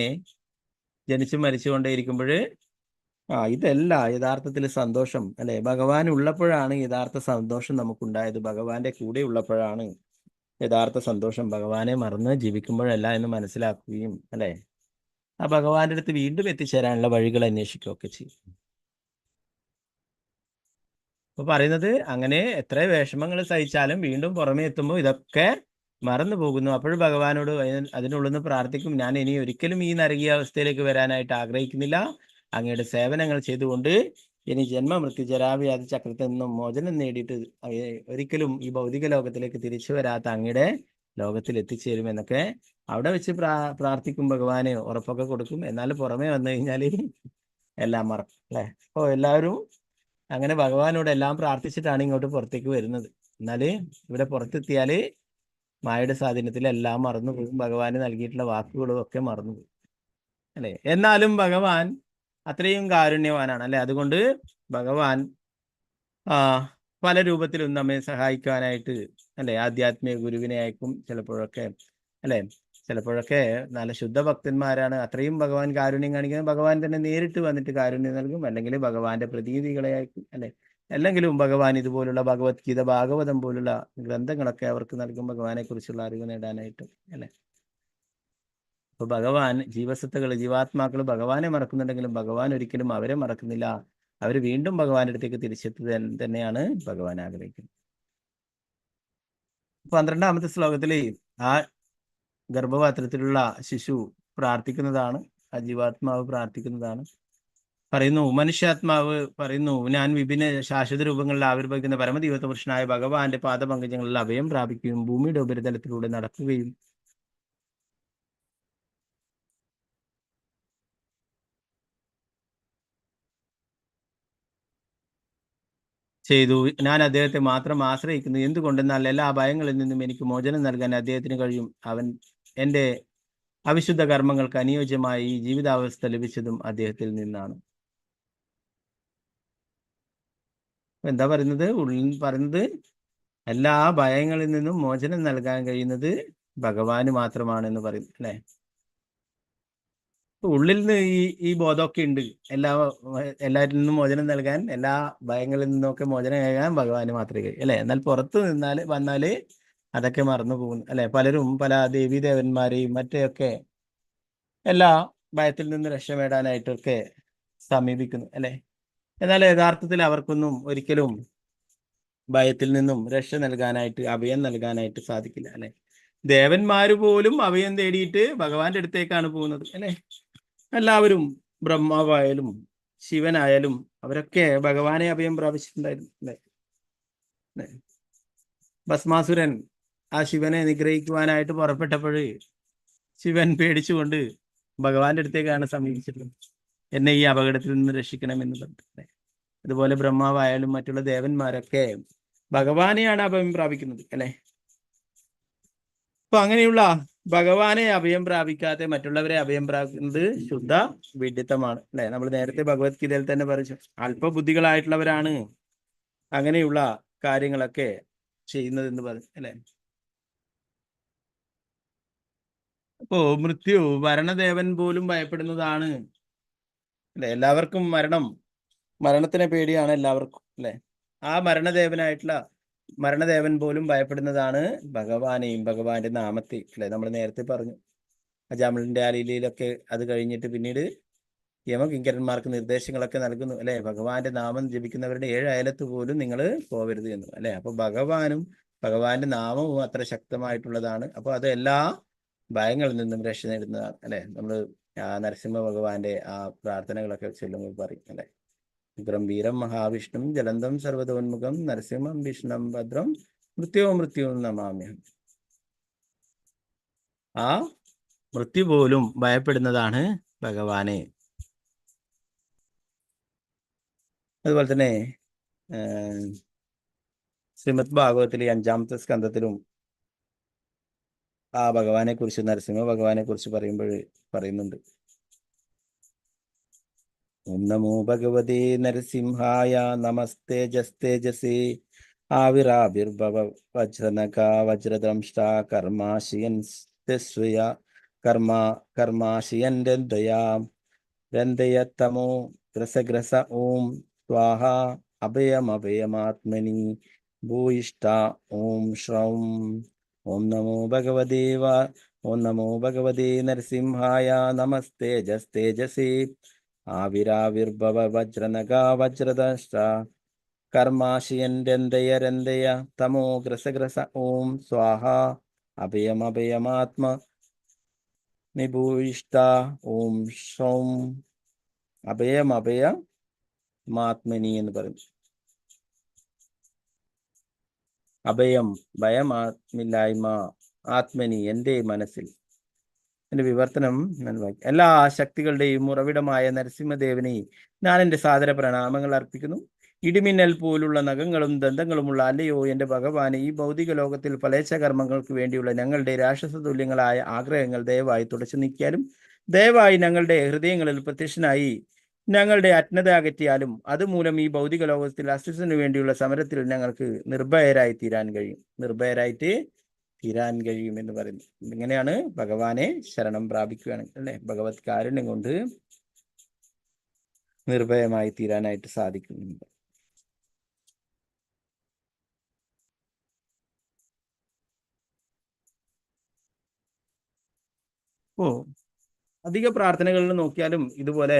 ജനിച്ചു മരിച്ചുകൊണ്ടേയിരിക്കുമ്പോൾ ഇതല്ല യഥാർത്ഥത്തിൽ സന്തോഷം അല്ലെ. ഭഗവാൻ ഉള്ളപ്പോഴാണ് യഥാർത്ഥ സന്തോഷം നമുക്കുണ്ടായത്. ഭഗവാന്റെ കൂടെ ഉള്ളപ്പോഴാണ് യഥാർത്ഥ സന്തോഷം. ഭഗവാനെ മറന്ന് ജീവിക്കുമ്പോഴല്ല എന്ന് മനസ്സിലാക്കുകയും അല്ലെ ആ ഭഗവാന്റെ അടുത്ത് വീണ്ടും എത്തിച്ചേരാനുള്ള വഴികൾ അന്വേഷിക്കുകയൊക്കെ ചെയ്യും. അപ്പൊ പറയുന്നത് അങ്ങനെ എത്ര വിഷമങ്ങൾ സഹിച്ചാലും വീണ്ടും പുറമെ എത്തുമ്പോൾ ഇതൊക്കെ മറന്നു പോകുന്നു. അപ്പോഴും ഭഗവാനോട് അതിനുള്ളെന്ന് പ്രാർത്ഥിക്കും, ഞാൻ ഇനി ഒരിക്കലും ഈ നരകീയ അവസ്ഥയിലേക്ക് വരാനായിട്ട് ആഗ്രഹിക്കുന്നില്ല. അങ്ങയുടെ സേവനങ്ങൾ ചെയ്തുകൊണ്ട് ഇനി ജന്മമൃത്യു ജരാവ്യാധി ചക്രത്തിൽ നിന്നും മോചനം നേടിയിട്ട് ഒരിക്കലും ഈ ഭൗതിക ലോകത്തിലേക്ക് തിരിച്ചു വരാത്ത അങ്ങയുടെ ലോകത്തിൽ എത്തിച്ചേരുമെന്നൊക്കെ അവിടെ വെച്ച് പ്രാർത്ഥിക്കും. ഭഗവാനെ ഉറപ്പൊക്കെ കൊടുക്കും. എന്നാൽ പുറമെ വന്നു കഴിഞ്ഞാൽ എല്ലാം മറക്കും അല്ലെ. അപ്പോൾ എല്ലാവരും അങ്ങനെ ഭഗവാനോട് എല്ലാം പ്രാർത്ഥിച്ചിട്ടാണ് ഇങ്ങോട്ട് പുറത്തേക്ക് വരുന്നത്. എന്നാല് ഇവിടെ പുറത്തെത്തിയാല് മായയുടെ സ്വാധീനത്തിൽ എല്ലാം മറന്നു പോകും. ഭഗവാന് നൽകിയിട്ടുള്ള വാക്കുകളും ഒക്കെ മറന്നു പോകും അല്ലെ. എന്നാലും ഭഗവാൻ അത്രയും കാരുണ്യവാനാണ് അല്ലെ. അതുകൊണ്ട് ഭഗവാൻ പല രൂപത്തിലും നമ്മെ സഹായിക്കാനായിട്ട് അല്ലെ ആധ്യാത്മിക ഗുരുവിനെ അയക്കും ചിലപ്പോഴൊക്കെ അല്ലെ. ചിലപ്പോഴൊക്കെ നല്ല ശുദ്ധ ഭക്തന്മാരാണ്, അത്രയും ഭഗവാൻ കാരുണ്യം കാണിക്കുന്നത്, ഭഗവാൻ തന്നെ നേരിട്ട് വന്നിട്ട് കാരുണ്യം നൽകും. അല്ലെങ്കിൽ ഭഗവാന്റെ പ്രതീതികളെ അയക്കും അല്ലെ. അല്ലെങ്കിലും ഭഗവാൻ ഇതുപോലുള്ള ഭഗവത്ഗീത, ഭാഗവതം പോലുള്ള ഗ്രന്ഥങ്ങളൊക്കെ അവർക്ക് നൽകും ഭഗവാനെ കുറിച്ചുള്ള അറിവ് നേടാനായിട്ട് അല്ലെ. അപ്പൊ ഭഗവാൻ ജീവാത്മാക്കൾ ഭഗവാനെ മറക്കുന്നുണ്ടെങ്കിലും ഭഗവാൻ ഒരിക്കലും അവരെ മറക്കുന്നില്ല. അവർ വീണ്ടും ഭഗവാന്റെ അടുത്തേക്ക് തിരിച്ചെത്തുക തന്നെയാണ് ഭഗവാൻ ആഗ്രഹിക്കുന്നത്. 12ാമത്തെ ശ്ലോകത്തില് ആ ഗർഭപാത്രത്തിലുള്ള ശിശു പ്രാർത്ഥിക്കുന്നതാണ്, ആ ജീവാത്മാവ് പ്രാർത്ഥിക്കുന്നതാണ്. പറയുന്നു, മനുഷ്യാത്മാവ് പറയുന്നു, ഞാൻ വിഭിന്ന ശാശ്വത രൂപങ്ങളിൽ ആവിർഭവിക്കുന്ന പരമദൈവത പുരുഷനായ ഭഗവാന്റെ പാദപങ്കജങ്ങളിൽ അഭയം പ്രാപിക്കുകയും ഭൂമിയുടെ ഉപരിതലത്തിലൂടെ നടക്കുകയും ചെയ്തു. ഞാൻ അദ്ദേഹത്തെ മാത്രം ആശ്രയിക്കുന്നു. എന്തുകൊണ്ടെന്നാൽ എല്ലാ ഭയങ്ങളിൽ നിന്നും എനിക്ക് മോചനം നൽകാൻ അദ്ദേഹത്തിന് കഴിയും. അവൻ എൻ്റെ അവിശുദ്ധ കർമ്മങ്ങൾക്ക് അനുയോജ്യമായി ഈ ജീവിതാവസ്ഥ ലഭിച്ചതും അദ്ദേഹത്തിൽ നിന്നാണ്. എന്താ പറയുന്നത്? ഉള്ളിൽ പറയുന്നത് എല്ലാ ഭയങ്ങളിൽ നിന്നും മോചനം നൽകാൻ കഴിയുന്നത് ഭഗവാന് മാത്രമാണെന്ന് പറയുന്നു അല്ലെ. ഉള്ളിൽ നിന്ന് ഈ ബോധമൊക്കെ ഉണ്ട്, എല്ലാവരിൽ നിന്നും മോചനം നൽകാൻ, എല്ലാ ഭയങ്ങളിൽ നിന്നൊക്കെ മോചനം നൽകാൻ ഭഗവാന് മാത്രമേ കഴിയൂ അല്ലെ. എന്നാൽ പുറത്ത് വന്നാല് അതൊക്കെ മറന്നു പോകുന്നു അല്ലെ. പലരും പല ദേവീദേവന്മാരെയും മറ്റൊക്കെ എല്ലാ ഭയത്തിൽ നിന്ന് രക്ഷപ്പെടാനായിട്ടൊക്കെ സമീപിക്കുന്നു അല്ലെ. എന്നാൽ യഥാർത്ഥത്തിൽ അവർക്കൊന്നും ഒരിക്കലും ഭയത്തിൽ നിന്നും രക്ഷ നൽകാനായിട്ട്, അഭയം നൽകാനായിട്ട് സാധിക്കില്ല അല്ലെ. ദേവന്മാര് പോലും അഭയം തേടിയിട്ട് ഭഗവാന്റെ അടുത്തേക്കാണ് പോകുന്നത് അല്ലെ. എല്ലാവരും ബ്രഹ്മാവായാലും ശിവനായാലും അവരൊക്കെ ഭഗവാനെ അഭയം പ്രാപിച്ചിട്ടുണ്ടായിരുന്നു അല്ലെ. ഭസ്മാസുരൻ ആ ശിവനെ നിഗ്രഹിക്കുവാനായിട്ട് പുറപ്പെട്ടപ്പോഴ് ശിവൻ പേടിച്ചുകൊണ്ട് ഭഗവാന്റെ അടുത്തേക്കാണ് സമീപിച്ചിട്ടുള്ളത്, എന്നെ ഈ അപകടത്തിൽ നിന്ന് രക്ഷിക്കണമെന്ന് പറഞ്ഞിട്ട്. അതുപോലെ ബ്രഹ്മാവായാലും മറ്റുള്ള ദേവന്മാരൊക്കെ ഭഗവാനെയാണ് അഭയം പ്രാപിക്കുന്നത് അല്ലെ. അപ്പൊ അങ്ങനെയുള്ള ഭഗവാനെ അഭയം പ്രാപിക്കാതെ മറ്റുള്ളവരെ അഭയം പ്രാപിക്കുന്നത് ശുദ്ധ വിഡിത്തമാണ് അല്ലെ. നമ്മൾ നേരത്തെ ഭഗവത്ഗീതയിൽ തന്നെ പറഞ്ഞു, അല്പബുദ്ധികളായിട്ടുള്ളവരാണ് അങ്ങനെയുള്ള കാര്യങ്ങളൊക്കെ ചെയ്യുന്നതെന്ന് പറഞ്ഞു അല്ലെ. അപ്പോ മരണദേവൻ പോലും ഭയപ്പെടുന്നതാണ് അല്ലെ. എല്ലാവർക്കും മരണത്തിനെ പേടിയാണ് എല്ലാവർക്കും അല്ലെ. ആ മരണദേവൻ പോലും ഭയപ്പെടുന്നതാണ് ഭഗവാനെയും ഭഗവാന്റെ നാമത്തെ അല്ലെ. നമ്മൾ നേരത്തെ പറഞ്ഞു അജാമിളിന്റെ ആലീലയിലൊക്കെ അത് കഴിഞ്ഞിട്ട് പിന്നീട് യമകിങ്കരന്മാർക്ക് നിർദ്ദേശങ്ങളൊക്കെ നൽകുന്നു അല്ലെ. ഭഗവാന്റെ നാമം ജപിക്കുന്നവരുടെ 7 അയലത്ത് പോലും നിങ്ങൾ പോവരുത് എന്ന് അല്ലെ. അപ്പൊ ഭഗവാന്റെ നാമവും അത്ര ശക്തമായിട്ടുള്ളതാണ്. അപ്പൊ അത് എല്ലാ ഭയങ്ങളിൽ നിന്നും രക്ഷ നേടുന്നതാണ് അല്ലെ. നമ്മൾ നരസിംഹ ഭഗവാന്റെ ആ പ്രാർത്ഥനകളൊക്കെ ചൊല്ലുമ്പോൾ പറയും അല്ലെ. ഗംഭീരം മഹാവിഷ്ണു ജലന്തം സർവതോന്മുഖം നരസിംഹം വിഷ്ണം ഭദ്രം മൃത്യു നമാമ്യം. ആ മൃത്യു പോലും ഭയപ്പെടുന്നതാണ് ഭഗവാനെ. അതുപോലെ തന്നെ ശ്രീമദ് ഭാഗവതത്തിലെ 5ാമത്തെ സ്കന്ധത്തിലും ആ ഭഗവാനെ കുറിച്ച്, നരസിംഹ ഭഗവാനെ കുറിച്ച് പറയുന്നുണ്ട്. ഓം നമോ ഭഗവതേ നരസിംഹായ നമസ്തേജസ്തേജസേ ആവിരാവിർഭവ വജ്രനക വജ്രദംഷ്ട കർമാശയൻ രന്ദയത്തമോ ഗ്രസ ഓം സ്വാഹ അഭയമഭയമാത്മനി ഭൂയിഷ്ട ഓം ശ്രൗം. ഓം നമോ ഭഗവതേ നരസിംഹായ നമസ്തേജസ്തേജസേ ആവിരാവിർഭവ വജ്രനക വജ്രദംഷ്ട കർമാശയൻ രന്ദയ തമോ ഗ്രസ ഓം സ്വാഹ അഭയമഭയമാത്മ നിഭൂയിഷ്ട ഓം ശ്രൗം. അഭയമഭയമാത്മനി എന്ന് പറയും. അഭയം ഭയമില്ലായ്മ, ആത്മനി എൻ്റെ മനസ്സിൽ. എന്റെ വിവർത്തനം എല്ലാ ശക്തികളുടെയും ഉറവിടമായ നരസിംഹദേവനെ ഞാൻ എൻ്റെ സാദര പ്രണാമങ്ങൾ അർപ്പിക്കുന്നു. ഇടിമിന്നൽ പോലുള്ള നഖങ്ങളും ദന്തങ്ങളുമുള്ള അല്ലയോ എൻ്റെ ഭഗവാനെ, ഈ ഭൗതിക ലോകത്തിൽ ഫലേച്ഛകർമ്മങ്ങൾക്ക് വേണ്ടിയുള്ള ഞങ്ങളുടെ രാക്ഷസ തുല്യങ്ങളായ ആഗ്രഹങ്ങൾ ദയവായി തുടച്ചു നീക്കിയാലും ദയവായി ഞങ്ങളുടെ ഹൃദയങ്ങളിൽ പ്രത്യക്ഷനായി ഞങ്ങളുടെ അജ്ഞത അകറ്റിയാലും അതുമൂലം ഈ ഭൗതിക ലോകത്തിൽ അസ്തിത്വത്തിന് വേണ്ടിയുള്ള സമരത്തിൽ ഞങ്ങൾക്ക് നിർഭയരായി തീരാൻ കഴിയും. നിർഭയരായിട്ട് തീരാൻ കഴിയും എന്ന് പറയുന്നു. ഇങ്ങനെയാണ് ഭഗവാനെ ശരണം പ്രാപിക്കുകയാണ് അല്ലെ, ഭഗവത് കാരുണ്യം കൊണ്ട് നിർഭയമായി തീരാനായിട്ട് സാധിക്കുന്നുണ്ട്. ഓ, അധിക പ്രാർത്ഥനകളിൽ നോക്കിയാലും ഇതുപോലെ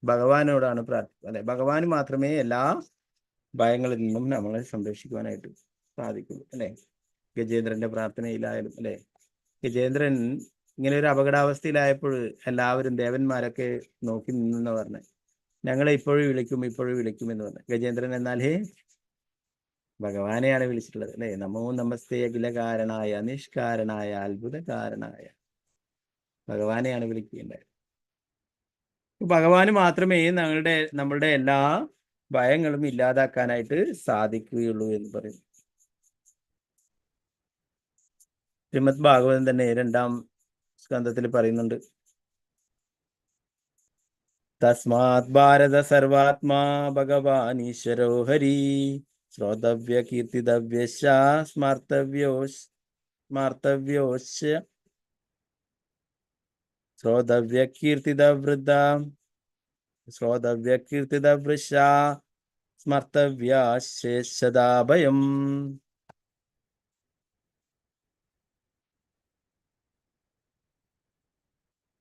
ഭഗവാനോടാണ് പ്രാർത്ഥിക്കുക അല്ലെ. ഭഗവാന് മാത്രമേ എല്ലാ ഭയങ്ങളിൽ നിന്നും നമ്മളെ സംരക്ഷിക്കുവാനായിട്ട് സാധിക്കുള്ളൂ അല്ലെ. ഗജേന്ദ്രന്റെ പ്രാർത്ഥനയിലായാലും അല്ലെ, ഗജേന്ദ്രൻ ഇങ്ങനെ ഒരു അപകടാവസ്ഥയിലായപ്പോൾ എല്ലാവരും ദേവന്മാരൊക്കെ നോക്കി നിന്നെന്ന് പറഞ്ഞ് ഞങ്ങളെ ഇപ്പോഴും വിളിക്കും എന്ന് പറഞ്ഞു. ഗജേന്ദ്രൻ എന്നാലേ ഭഗവാനെയാണ് വിളിച്ചിട്ടുള്ളത് അല്ലെ. നമോ നമസ്തേ അഖിലകാരണായ നിഷ്കാരണായ അത്ഭുതകാരണായ ഭഗവാനെയാണ് വിളിക്കേണ്ടത്. ഭഗവാന് മാത്രമേ നമ്മളുടെ എല്ലാ ഭയങ്ങളും ഇല്ലാതാക്കാനായിട്ട് സാധിക്കുകയുള്ളൂ എന്ന് പറയുന്നു. ശ്രീമദ് ഭാഗവതം തന്നെ 2-ാം സ്കന്ധത്തിൽ പറയുന്നുണ്ട്, തസ്മാത് ഭാരത സർവാത്മാ ഭഗവാൻ ഈശ്വരോ ഹരി ശ്രോതവ്യ കീർത്തിതവ്യശ്ച സ്മാർത്തവ്യോശ്ച ശ്രോതവ്യ കീർത്തിതവൃശ്ച സ്മർത്തവ്യാശേഷദാ ഭയം.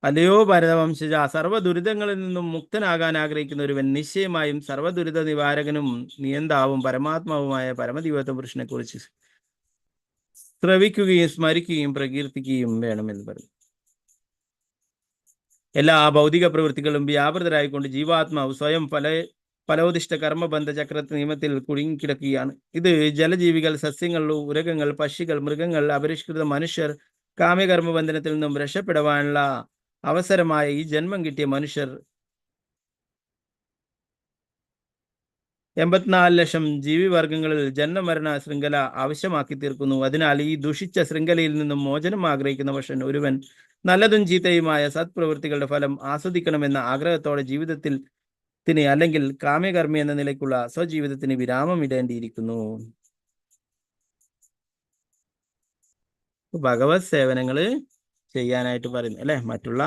അല്ലയോ ഭരതവംശജ, സർവ്വദുരിതങ്ങളിൽ നിന്നും മുക്തനാകാൻ ആഗ്രഹിക്കുന്ന ഒരുവൻ നിശ്ചയമായും സർവ്വദുരിത നിവാരകനും നിയന്താവും പരമാത്മാവുമായ പരമദിവ്യത്വ പുരുഷനെ കുറിച്ച് ശ്രവിക്കുകയും സ്മരിക്കുകയും പ്രകീർത്തിക്കുകയും വേണമെന്ന് പറയും. എല്ലാ ഭൗതിക പ്രവൃത്തികളും വ്യാപൃതരായിക്കൊണ്ട് ജീവാത്മാവ് സ്വയം ഫലോദിഷ്ട കർമ്മബന്ധ ചക്ര നിയമത്തിൽ കുടുങ്ങിക്കിടക്കുകയാണ്. ഇത് ജലജീവികൾ, സസ്യങ്ങൾ, ഉരകങ്ങൾ, പക്ഷികൾ, മൃഗങ്ങൾ, അപരിഷ്കൃത മനുഷ്യർ കാമ്യകർമ്മബന്ധനത്തിൽ നിന്നും രക്ഷപ്പെടുവാനുള്ള അവസരമായ ഈ ജന്മം കിട്ടിയ മനുഷ്യർ 84 ലക്ഷം ജീവിവർഗങ്ങളിൽ ജന്മമരണ ശൃംഖല ആവശ്യമാക്കി തീർക്കുന്നു. അതിനാൽ ഈ ദുഷിച്ച ശൃംഖലയിൽ നിന്നും മോചനം ആഗ്രഹിക്കുന്ന പക്ഷൻ ഒരുവൻ നല്ലതും ചീത്തയുമായ സത്പ്രവൃത്തികളുടെ ഫലം ആസ്വദിക്കണമെന്ന ആഗ്രഹത്തോടെ ജീവിതത്തിന് അല്ലെങ്കിൽ കാമ്യകർമ്മി എന്ന നിലയ്ക്കുള്ള സ്വജീവിതത്തിന് വിരാമം ഇടേണ്ടിയിരിക്കുന്നു. ഭഗവത് സേവനങ്ങള് ചെയ്യാനായിട്ട് പറയുന്നു അല്ലെ. മറ്റുള്ള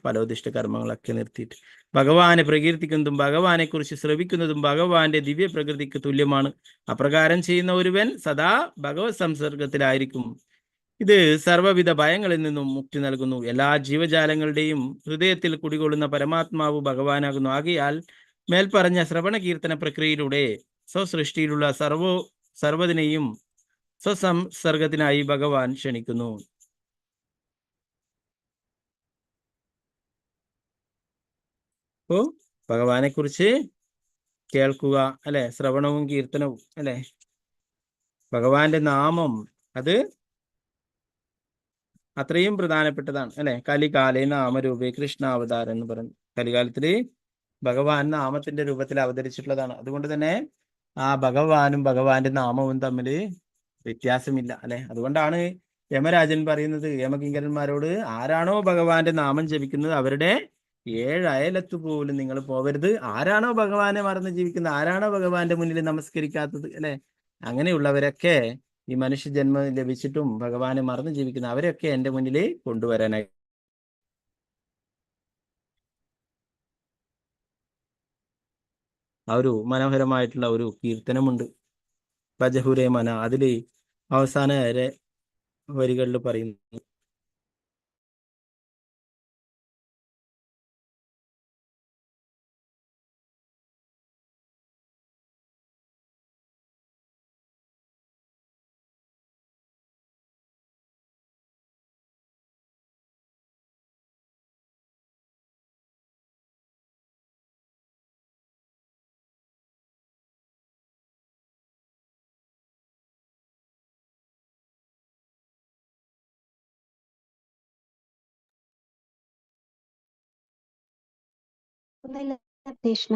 ഫലോദിഷ്ട കർമ്മങ്ങളൊക്കെ നിർത്തിയിട്ട് ഭഗവാനെ പ്രകീർത്തിക്കുന്നതും ഭഗവാനെ കുറിച്ച് ശ്രവിക്കുന്നതും ഭഗവാന്റെ ദിവ്യ പ്രകൃതിക്ക് തുല്യമാണ്. അപ്രകാരം ചെയ്യുന്ന ഒരുവൻ സദാ ഭഗവത് സംസർഗത്തിലായിരിക്കും. ഇത് സർവ്വവിധ ഭയങ്ങളിൽ നിന്നും മുക്തി നൽകുന്നു. എല്ലാ ജീവജാലങ്ങളുടെയും ഹൃദയത്തിൽ കുടികൊള്ളുന്ന പരമാത്മാവ് ഭഗവാനാകുന്നു. ആകയാൽ മേൽപ്പറഞ്ഞ ശ്രവണ കീർത്തന പ്രക്രിയയിലൂടെ സ്വസൃഷ്ടിയിലുള്ള സർവ്വതിനെയും സ്വസംസർഗത്തിനായി ഭഗവാൻ ക്ഷണിക്കുന്നു. അപ്പോ ഭഗവാനെ കുറിച്ച് കേൾക്കുക അല്ലെ, ശ്രവണവും കീർത്തനവും അല്ലെ. ഭഗവാന്റെ നാമം അത് അത്രയും പ്രധാനപ്പെട്ടതാണ് അല്ലെ. കലികാലേ നാമരൂപേ കൃഷ്ണാവതാരം എന്ന് പറഞ്ഞു. കലികാലത്തില് ഭഗവാൻ നാമത്തിന്റെ രൂപത്തിൽ അവതരിച്ചിട്ടുള്ളതാണ്. അതുകൊണ്ട് തന്നെ ഭഗവാനും ഭഗവാന്റെ നാമവും തമ്മിൽ വ്യത്യാസമില്ല അല്ലെ. അതുകൊണ്ടാണ് യമരാജൻ പറയുന്നത് യമകിങ്കരന്മാരോട്, ആരാണോ ഭഗവാന്റെ നാമം ജപിക്കുന്നത് അവരുടെ 7 അയലത്ത് പോലും നിങ്ങൾ പോവരുത്. ആരാണോ ഭഗവാനെ മറന്ന് ജീവിക്കുന്നത്, ആരാണോ ഭഗവാന്റെ മുന്നിൽ നമസ്കരിക്കാത്തത് അല്ലെ, അങ്ങനെയുള്ളവരൊക്കെ ഈ മനുഷ്യജന്മം ലഭിച്ചിട്ടും ഭഗവാനെ മറന്ന് ജീവിക്കുന്ന അവരൊക്കെ എൻ്റെ മുന്നിൽ കൊണ്ടുവരാനായി. ഒരു മനോഹരമായിട്ടുള്ള ഒരു കീർത്തനമുണ്ട്, ഭജഹുരേ മന. അതില് അവസാന വരികളിൽ പറയുന്നു, കൃഷ്ണ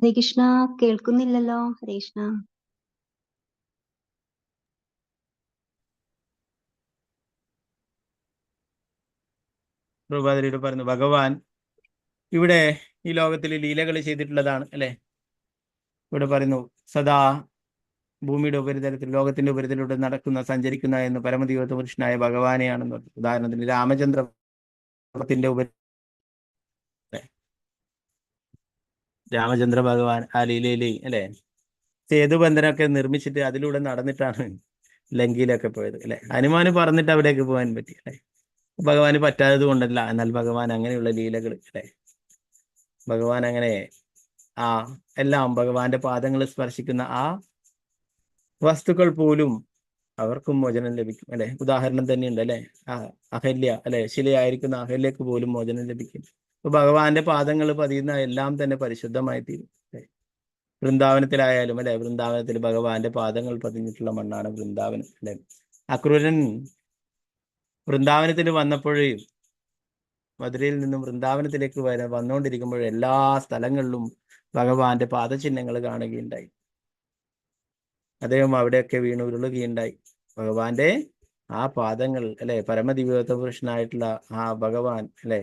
ഹരേ കൃഷ്ണ, കേൾക്കുന്നില്ലല്ലോ. ഹരേ കൃഷ്ണ. പ്രഭാതരിയുടെ പറഞ്ഞു ഭഗവാൻ ഇവിടെ ഈ ലോകത്തിൽ ലീലകൾ ചെയ്തിട്ടുള്ളതാണ് അല്ലെ. ഇവിടെ പറയുന്നു സദാ ഭൂമിയുടെ ഉപരിതലത്തിൽ ലോകത്തിന്റെ ഉപരിതലത്തിലൂടെ നടക്കുന്ന സഞ്ചരിക്കുന്ന എന്ന് പരമദിവ്യ പുരുഷനായ ഭഗവാനെയാണെന്ന് പറഞ്ഞു. ഉദാഹരണത്തിന് രാമചന്ദ്രത്തിന്റെ രാമചന്ദ്ര ഭഗവാൻ ആ ലീലയില് അല്ലെ സേതുബന്ധനൊക്കെ നിർമ്മിച്ചിട്ട് അതിലൂടെ നടന്നിട്ടാണ് ലങ്കയിലൊക്കെ പോയത് അല്ലെ. ഹനുമാന് പറന്നിട്ട് അവിടേക്ക് പോകാൻ പറ്റി അല്ലെ. ഭഗവാന് പറ്റാത്തത് കൊണ്ടല്ല, എന്നാൽ ഭഗവാൻ അങ്ങനെയുള്ള ലീലകൾ അല്ലെ. ഭഗവാൻ അങ്ങനെ ആ എല്ലാം ഭഗവാന്റെ പാദങ്ങൾ സ്പർശിക്കുന്ന ആ വസ്തുക്കൾ പോലും അവർക്കും മോചനം ലഭിക്കും അല്ലെ. ഉദാഹരണം തന്നെയുണ്ട് അല്ലെ. അഹല്യ അല്ലെ, ശിലയായിരിക്കുന്ന അഹല്യക്ക് പോലും മോചനം ലഭിക്കും. അപ്പൊ ഭഗവാന്റെ പാദങ്ങൾ പതിയുന്ന എല്ലാം തന്നെ പരിശുദ്ധമായി തീരും അല്ലെ. വൃന്ദാവനത്തിലായാലും അല്ലെ, വൃന്ദാവനത്തിൽ ഭഗവാന്റെ പാദങ്ങൾ പതിഞ്ഞിട്ടുള്ള മണ്ണാണ് വൃന്ദാവനം അല്ലെ. അക്രൂരൻ വൃന്ദാവനത്തിൽ വന്നപ്പോഴേ മധുരയിൽ നിന്നും വൃന്ദാവനത്തിലേക്ക് വന്നുകൊണ്ടിരിക്കുമ്പോൾ എല്ലാ സ്ഥലങ്ങളിലും ഭഗവാന്റെ പാദചിഹ്നങ്ങൾ കാണുകയുണ്ടായി. അദ്ദേഹം അവിടെയൊക്കെ വീണ് ഉരുളുകയുണ്ടായി. ഭഗവാന്റെ ആ പാദങ്ങൾ അല്ലെ, പരമദിവ്യത്വ പുരുഷനായിട്ടുള്ള ആ ഭഗവാൻ അല്ലെ,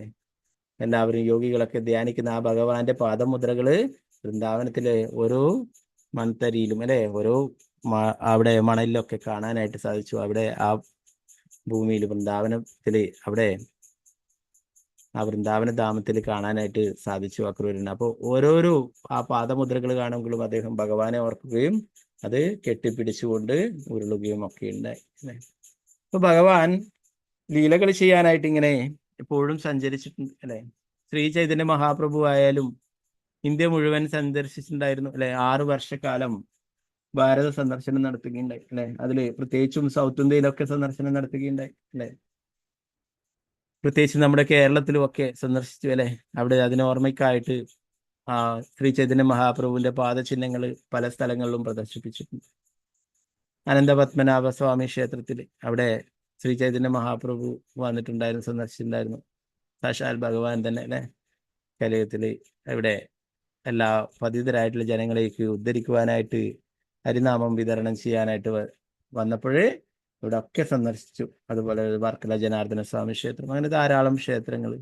എല്ലാവരും യോഗികളൊക്കെ ധ്യാനിക്കുന്ന ആ ഭഗവാന്റെ പാദമുദ്രകള് വൃന്ദാവനത്തിലെ ഓരോ മൺതരിയിലും അല്ലെ, ഓരോ അവിടെ മണലിലൊക്കെ കാണാനായിട്ട് സാധിച്ചു. അവിടെ ആ ഭൂമിയിൽ വൃന്ദാവനത്തില് അവിടെ ആ വൃന്ദാവന ധാമത്തിൽ കാണാനായിട്ട് സാധിച്ചു അക്രൂരന്. അപ്പോൾ ഓരോരോ ആ പാദമുദ്രകൾ കാണുമ്പോഴും അദ്ദേഹം ഭഗവാനെ ഓർക്കുകയും അത് കെട്ടിപ്പിടിച്ചുകൊണ്ട് ഉരുളുകയും ഒക്കെ ഉണ്ടായി അല്ലെ. അപ്പൊ ഭഗവാൻ ലീലകൾ ചെയ്യാനായിട്ട് ഇങ്ങനെ എപ്പോഴും സഞ്ചരിച്ചിട്ടുണ്ട് അല്ലെ. ശ്രീ ചൈതന്യ മഹാപ്രഭു ആയാലും ഇന്ത്യ മുഴുവൻ സന്ദർശിച്ചിട്ടുണ്ടായിരുന്നു അല്ലെ. 6 വർഷക്കാലം ഭാരത സന്ദർശനം നടത്തുകയുണ്ടായി അല്ലെ. അതില് പ്രത്യേകിച്ചും സൗത്ത് ഇന്ത്യയിലൊക്കെ സന്ദർശനം നടത്തുകയുണ്ടായി അല്ലെ. പ്രത്യേകിച്ച് നമ്മുടെ കേരളത്തിലും ഒക്കെ സന്ദർശിച്ചു അല്ലെ. അവിടെ അതിന് ഓർമ്മയ്ക്കായിട്ട് ശ്രീ ചൈതന്യ മഹാപ്രഭുവിന്റെ പാദചിഹ്നങ്ങൾ പല സ്ഥലങ്ങളിലും പ്രദർശിപ്പിച്ചിട്ടുണ്ട്. അനന്തപത്മനാഭ സ്വാമി ക്ഷേത്രത്തിൽ അവിടെ ശ്രീ ചൈതന്യ മഹാപ്രഭു വന്നിട്ടുണ്ടായിരുന്നു, സന്ദർശിച്ചിട്ടുണ്ടായിരുന്നു. സാക്ഷാൽ ഭഗവാൻ തന്നെ അല്ലെ കലിയുഗത്തില് ഇവിടെ എല്ലാ പതിതരായിട്ടുള്ള ജനങ്ങളേക്ക് ഉദ്ധരിക്കുവാനായിട്ട് ഹരിനാമം വിതരണം ചെയ്യാനായിട്ട് വന്നപ്പോഴേ ഇവിടെ ഒക്കെ സന്ദർശിച്ചു. അതുപോലെ വർക്കല ജനാർദ്ദന സ്വാമി ക്ഷേത്രം, അങ്ങനെ ധാരാളം ക്ഷേത്രങ്ങൾ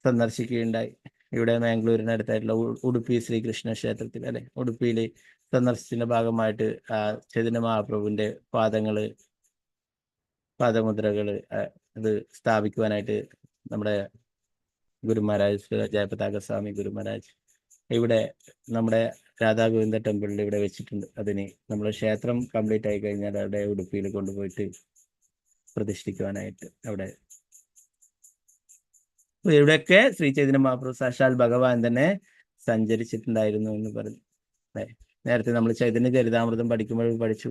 സന്ദർശിക്കുകയുണ്ടായി. ഇവിടെ മാംഗ്ലൂരിനടുത്തായിട്ടുള്ള ഉടുപ്പി ശ്രീകൃഷ്ണ ക്ഷേത്രത്തിൽ അല്ലെ, ഉടുപ്പിയിൽ സന്ദർശിച്ചതിന്റെ ഭാഗമായിട്ട് ചൈതന്യ മഹാപ്രഭുവിന്റെ പാദമുദ്രകള് അത് സ്ഥാപിക്കുവാനായിട്ട് നമ്മുടെ ഗുരുമഹാരാജ് ജയപതാക സ്വാമി ഗുരുമഹാരാജ് ഇവിടെ നമ്മുടെ രാധാഗോവിന്ദ ടെമ്പിളിൽ ഇവിടെ വെച്ചിട്ടുണ്ട്. അതിന് നമ്മൾ ക്ഷേത്രം കംപ്ലീറ്റ് ആയി കഴിഞ്ഞാൽ അവിടെ ഉടുപ്പിയിൽ കൊണ്ടുപോയിട്ട് പ്രതിഷ്ഠിക്കുവാനായിട്ട് അവിടെ ഇവിടെയൊക്കെ ശ്രീ ചൈതന്യ മഹാപ്രഭു സാക്ഷാൽ ഭഗവാൻ തന്നെ സഞ്ചരിച്ചിട്ടുണ്ടായിരുന്നു എന്ന് പറഞ്ഞു അല്ലെ. നേരത്തെ നമ്മൾ ചൈതന്യ ചരിതാമൃതം പഠിക്കുമ്പോഴും പഠിച്ചു.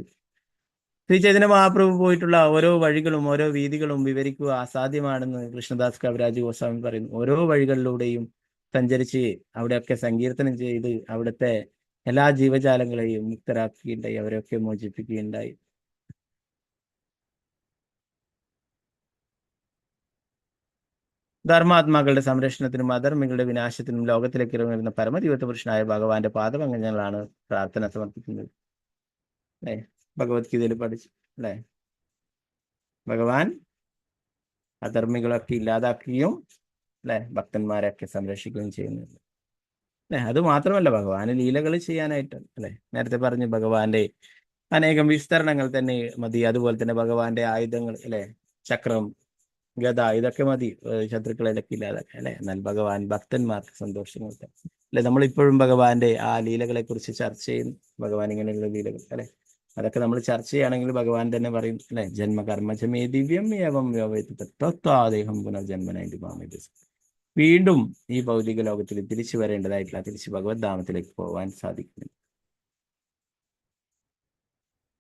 ശ്രീ ചൈതന്യ മഹാപ്രഭു പോയിട്ടുള്ള ഓരോ വഴികളും ഓരോ വീതികളും വിവരിക്കുക അസാധ്യമാണെന്ന് കൃഷ്ണദാസ് കവിരാജ് ഗോസ്വാമി പറയുന്നു. ഓരോ വഴികളിലൂടെയും സഞ്ചരിച്ച് അവിടെയൊക്കെ സങ്കീർത്തനം ചെയ്ത് അവിടുത്തെ എല്ലാ ജീവജാലങ്ങളെയും മുക്തരാക്കുകയുണ്ടായി, അവരെയൊക്കെ മോചിപ്പിക്കുകയുണ്ടായി. ധർമാത്മാക്കളുടെ സംരക്ഷണത്തിനും അധർമ്മികളുടെ വിനാശത്തിനും ലോകത്തിലേക്ക് ഇറങ്ങുന്ന പരമദിവ്യ പുരുഷനായ ഭഗവാന്റെ പാദപങ്കജങ്ങളാണ് പ്രാർത്ഥന സമർപ്പിക്കുന്നത് അല്ലെ. ഭഗവത്ഗീതയിൽ പഠിച്ചു അല്ലെ. ഭഗവാൻ അധർമ്മികളൊക്കെ ഇല്ലാതാക്കുകയും അല്ലെ ഭക്തന്മാരെയൊക്കെ സംരക്ഷിക്കുകയും ചെയ്യുന്നുണ്ട് അല്ലെ. അത് മാത്രമല്ല ഭഗവാന് ലീലകൾ ചെയ്യാനായിട്ട് അല്ലെ. നേരത്തെ പറഞ്ഞു ഭഗവാന്റെ അനേകം വിസ്തരണങ്ങൾ തന്നെ മതി. അതുപോലെ തന്നെ ഭഗവാന്റെ ആയുധങ്ങൾ അല്ലെ, ചക്രം, ഗദ, ഇതൊക്കെ മതി ശത്രുക്കളിലൊക്കെ ഇല്ലാതാക്കാൻ അല്ലെ. എന്നാൽ ഭഗവാൻ ഭക്തന്മാർക്ക് സന്തോഷം കൊടുക്കാൻ അല്ലെ. നമ്മളിപ്പോഴും ഭഗവാന്റെ ആ ലീലകളെ കുറിച്ച് ചർച്ച ചെയ്യുന്നു. ഭഗവാൻ ഇങ്ങനെയുള്ള ലീലകൾ അല്ലെ, അതൊക്കെ നമ്മൾ ചർച്ച ചെയ്യുകയാണെങ്കിൽ ഭഗവാൻ തന്നെ പറയും അല്ലെ, ജന്മകർമ്മജമേ ദിവ്യം ഏവം തത്വാദേഹം പുനർജന്മനായിട്ട് മാമേത്. വീണ്ടും ഈ ഭൗതിക ലോകത്തിൽ തിരിച്ചു വരേണ്ടതായിട്ടില്ല, തിരിച്ച് ഭഗവത് ധാമത്തിലേക്ക് പോകാൻ സാധിക്കുന്നു.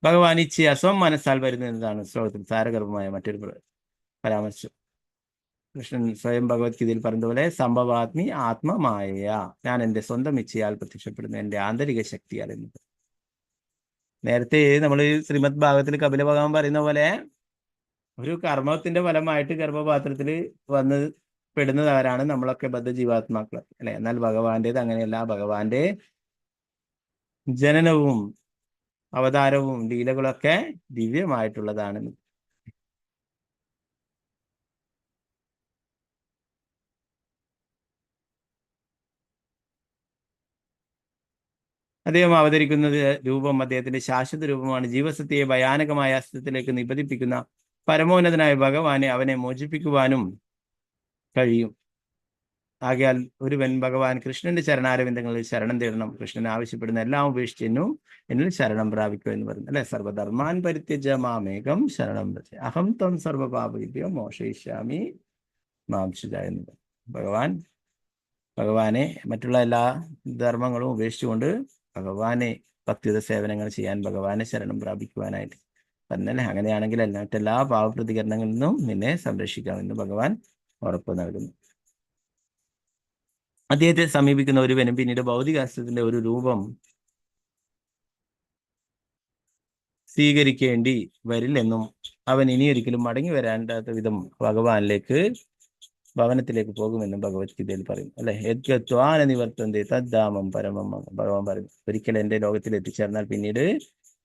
ഭഗവാൻ ഇച്ഛ സ്വം മനസ്സാൽ വരുന്നത് എന്നതാണ് ശ്ലോകത്തിൽ സാരഗർഭമായ മറ്റൊരു പരാമർശം. കൃഷ്ണൻ സ്വയം ഭഗവത്ഗീതയിൽ പറഞ്ഞതുപോലെ സംഭവാത്മി ആത്മമായ, ഞാൻ എൻ്റെ സ്വന്തം ഇച്ഛയാൽ പ്രത്യക്ഷപ്പെടുന്നു, എൻ്റെ ആന്തരിക ശക്തിയാൽ എന്നത്. നേരത്തെ നമ്മൾ ശ്രീമദ് ഭാഗവത്തിൽ കപില ഭഗവാൻ പറയുന്ന പോലെ ഒരു കർമ്മത്തിന്റെ ഫലമായിട്ട് ഗർഭപാത്രത്തിൽ വന്ന് പെടുന്നവരാണ് നമ്മളൊക്കെ ബദ്ധജീവാത്മാക്കൾ അല്ലെ. എന്നാൽ ഭഗവാന്റേത് അങ്ങനെയല്ല. ഭഗവാന്റെ ജനനവും അവതാരവും ലീലകളൊക്കെ ദിവ്യമായിട്ടുള്ളതാണ്. അദ്ദേഹം അവതരിക്കുന്നത് രൂപം അദ്ദേഹത്തിന്റെ ശാശ്വത രൂപമാണ്. ജീവസത്യയെ ഭയാനകമായ അസ്തിത്വത്തിലേക്ക് നിബന്ധിപ്പിക്കുന്ന പരമോന്നതനായ ഭഗവാനെ അവനെ മോചിപ്പിക്കുവാനും കഴിയും. ആകയാൽ ഒരുവൻ ഭഗവാൻ കൃഷ്ണന്റെ ചരണാരവിന്ദങ്ങളിൽ ശരണം തേടണം. കൃഷ്ണൻ ആവശ്യപ്പെടുന്ന എല്ലാം ഉപേക്ഷിച്ച് എന്നിൽ ശരണം പ്രാപിക്കുക എന്ന് പറഞ്ഞു അല്ലെ. സർവധർമാൻ പരിത്യജ മാമേകം ശരണം വ്രജ അഹം ത്വം സർവപാപേഭ്യോ മോക്ഷയിഷ്യാമി മാം ശുച എന്ന് ഭഗവാനെ മറ്റുള്ള എല്ലാ ധർമ്മങ്ങളും ഉപേക്ഷിച്ചുകൊണ്ട് ഭഗവാനെ ഭക്തിയുത സേവനങ്ങൾ ചെയ്യാൻ, ഭഗവാനെ ശരണം പ്രാപിക്കുവാനായിട്ട് പറഞ്ഞല്ലേ. അങ്ങനെയാണെങ്കിൽ മറ്റെല്ലാ പാവപ്രതികരണങ്ങളിൽ നിന്നും നിന്നെ സംരക്ഷിക്കാമെന്ന് ഭഗവാൻ ഉറപ്പ് നൽകുന്നു. അദ്ദേഹത്തെ സമീപിക്കുന്ന ഒരുവനും പിന്നീട് ഭൗതികാസ്ത്രത്തിന്റെ ഒരു രൂപം സ്വീകരിക്കേണ്ടി വരില്ലെന്നും അവൻ ഇനിയൊരിക്കലും മടങ്ങി വരാണ്ടാത്ത വിധം ഭവനത്തിലേക്ക് പോകുമെന്നും ഭഗവത്ഗീതയിൽ പറയും അല്ലെ. യദ്ഗത്വാന നിവർത്തന്തി തദ്ധാമം പരമം ഭഗവാൻ പറയും. ഒരിക്കൽ എന്റെ ലോകത്തിൽ എത്തിച്ചേർന്നാൽ പിന്നീട്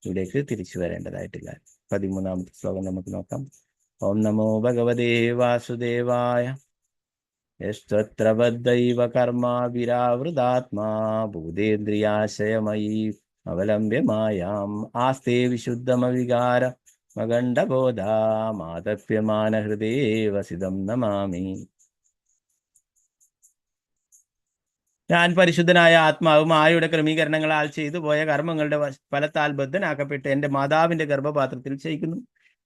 ഇവിടേക്ക് തിരിച്ചു വരേണ്ടതായിട്ടില്ല. 13ാമത്തെ ശ്ലോകം നമുക്ക് നോക്കാം. ഓം നമോ ഭഗവതേ വാസുദേവായ. യസ്ത്വത്ര ബദ്ധൈവ കർമാ വിരാവൃതാത്മാ ഭൂതേന്ദ്രിയാശയമയീ അവലംബ്യ മായാം ആസ്തേ വിശുദ്ധമവികാര മകണ്ഡബോധാ മാതപ്യമാന ഹൃദേ വസിതം നമാമി. ഞാൻ പരിശുദ്ധനായ ആത്മാവ് മായയുടെ ക്രമീകരണങ്ങളാൽ ചെയ്തു പോയ കർമ്മങ്ങളുടെ ഫലത്താൽ ബദ്ധനാക്കപ്പെട്ട് എന്റെ മാതാവിന്റെ ഗർഭപാത്രത്തിൽ ശയിക്കുന്നു.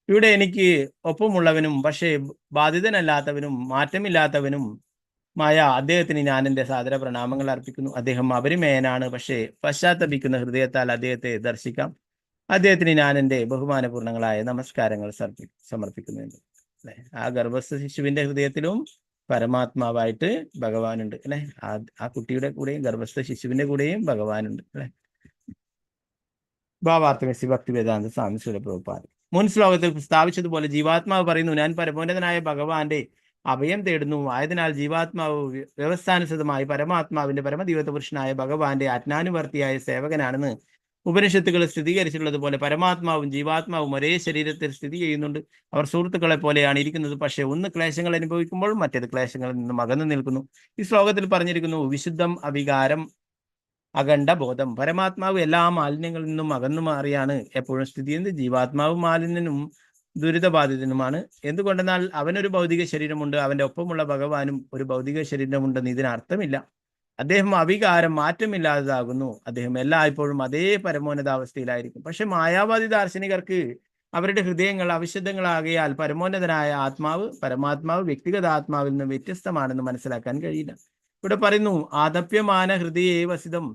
ഇവിടെ എനിക്ക് ഒപ്പമുള്ളവനും പക്ഷേ ബാധിതനല്ലാത്തവനും മാറ്റമില്ലാത്തവനും മായ അദ്ദേഹത്തിന് ഞാൻ എൻ്റെ സാദര പ്രണാമങ്ങൾ അർപ്പിക്കുന്നു. അദ്ദേഹം അപരിമേയനാണ്, പക്ഷേ പശ്ചാത്തപിക്കുന്ന ഹൃദയത്താൽ അദ്ദേഹത്തെ ദർശിക്കാം. അദ്ദേഹത്തിന് ഞാൻ എൻ്റെ ബഹുമാനപൂർണങ്ങളായ നമസ്കാരങ്ങൾ സമർപ്പിക്കുന്നു അല്ലെ. ആ ഗർഭസ്ഥ ശിശുവിന്റെ ഹൃദയത്തിലും പരമാത്മാവായിട്ട് ഭഗവാനുണ്ട് അല്ലെ. ആ കുട്ടിയുടെ കൂടെയും ഗർഭസ്ഥ ശിശുവിന്റെ കൂടെയും ഭഗവാനുണ്ട് അല്ലെ. ഭാവാർത്ഥമസി ഭക്തിവേദാന്ത സ്വാമി ശിലപ്രഭുപാദ് മുൻ ശ്ലോകത്തിൽ സ്ഥാപിച്ചതുപോലെ ജീവാത്മാവ് പറയുന്നു, ഞാൻ പരമോന്നതനായ ഭഗവാന്റെ അഭയം തേടുന്നു. ആയതിനാൽ ജീവാത്മാവ് വ്യവസ്ഥാനുസൃതമായി പരമാത്മാവിന്റെ പരമദൈവത പുരുഷനായ ഭഗവാന്റെ അജ്ഞാനുവർത്തിയായ സേവകനാണെന്ന് ഉപനിഷത്തുകൾ സ്ഥിരീകരിച്ചിട്ടുള്ളതുപോലെ പരമാത്മാവും ജീവാത്മാവും ഒരേ ശരീരത്തിൽ സ്ഥിതി ചെയ്യുന്നുണ്ട്. അവർ സുഹൃത്തുക്കളെ പോലെയാണ് ഇരിക്കുന്നത്. പക്ഷേ ഒന്ന് ക്ലേശങ്ങൾ അനുഭവിക്കുമ്പോൾ മറ്റേത് ക്ലേശങ്ങളിൽ നിന്നും അകന്നു നിൽക്കുന്നു. ഈ ശ്ലോകത്തിൽ പറഞ്ഞിരിക്കുന്നു, വിശുദ്ധം അവികാരം അഖണ്ഡ ബോധം. പരമാത്മാവ് എല്ലാ മാലിന്യങ്ങളിൽ നിന്നും അകന്നു മാറിയാണ് എപ്പോഴും സ്ഥിതി ചെയ്യുന്നത്. ജീവാത്മാവ് മാലിന്യനും ദുരിതബാധിതനുമാണ്. എന്തുകൊണ്ടെന്നാൽ അവനൊരു ഭൗതിക ശരീരമുണ്ട്, അവന്റെ ഒപ്പമുള്ള ഭഗവാനും ഒരു ഭൗതിക ശരീരമുണ്ടെന്ന് ഇതിന് അർത്ഥമില്ല. അദ്ദേഹം അവികാരം മാറ്റമില്ലാത്തതാകുന്നു. അദ്ദേഹം എല്ലായ്പ്പോഴും അതേ പരമോന്നതാവസ്ഥയിലായിരിക്കും. പക്ഷെ മായാവാദി ദാർശനികർക്ക് അവരുടെ ഹൃദയങ്ങൾ അവിശുദ്ധങ്ങളാകയാൽ പരമോന്നതനായ പരമാത്മാവ് വ്യക്തിഗത ആത്മാവിൽ നിന്ന് വ്യത്യസ്തമാണെന്ന് മനസ്സിലാക്കാൻ കഴിയില്ല. ഇവിടെ പറയുന്നു, ആദപ്യമാന ഹൃദയേ വസിതം.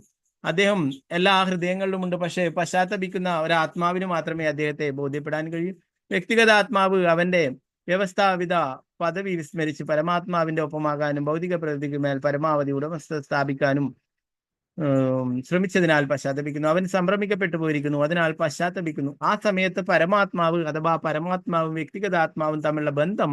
അദ്ദേഹം എല്ലാ ഹൃദയങ്ങളിലുമുണ്ട്, പക്ഷേ പശ്ചാത്തപിക്കുന്ന ഒരാത്മാവിന് മാത്രമേ അദ്ദേഹത്തെ ബോധ്യപ്പെടാൻ കഴിയൂ. വ്യക്തിഗത ആത്മാവ് അവന്റെ വ്യവസ്ഥാപിത പദവി വിസ്മരിച്ച് പരമാത്മാവിന്റെ ഒപ്പമാകാനും ഭൗതിക പ്രകൃതിക്ക് മേൽ പരമാവധി ഉടമസ്ഥ സ്ഥാപിക്കാനും ശ്രമിച്ചതിനാൽ പശ്ചാത്തപിക്കുന്നു. അവൻ സംഭ്രമിക്കപ്പെട്ടു പോയിരിക്കുന്നു, അതിനാൽ പശ്ചാത്തപിക്കുന്നു. ആ സമയത്ത് പരമാത്മാവ് അഥവാ പരമാത്മാവും വ്യക്തിഗത ആത്മാവും തമ്മിലുള്ള ബന്ധം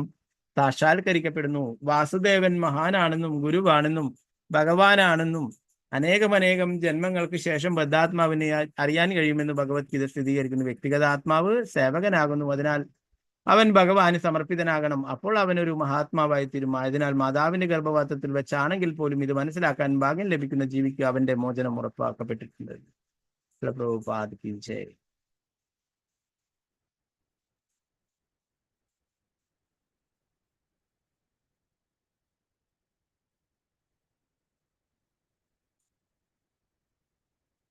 സാക്ഷാത്കരിക്കപ്പെടുന്നു. വാസുദേവൻ മഹാനാണെന്നും ഗുരുവാണെന്നും ഭഗവാനാണെന്നും അനേകം ജന്മങ്ങൾക്ക് ശേഷം ബദ്ധാത്മാവിനെ അറിയാൻ കഴിയുമെന്ന് ഭഗവത്ഗീത സ്ഥിരീകരിക്കുന്നു. വ്യക്തിഗത ആത്മാവ് സേവകനാകുന്നു, അതിനാൽ അവൻ ഭഗവാന് സമർപ്പിതനാകണം. അപ്പോൾ അവനൊരു മഹാത്മാവായി തീരും. ആയതിനാൽ മാതാവിന്റെ ഗർഭപാത്രത്തിൽ വെച്ചാണെങ്കിൽ പോലും ഇത് മനസ്സിലാക്കാൻ ഭാഗ്യം ലഭിക്കുന്ന ജീവിക്ക് അവന്റെ മോചനം ഉറപ്പാക്കപ്പെട്ടിട്ടുണ്ട്.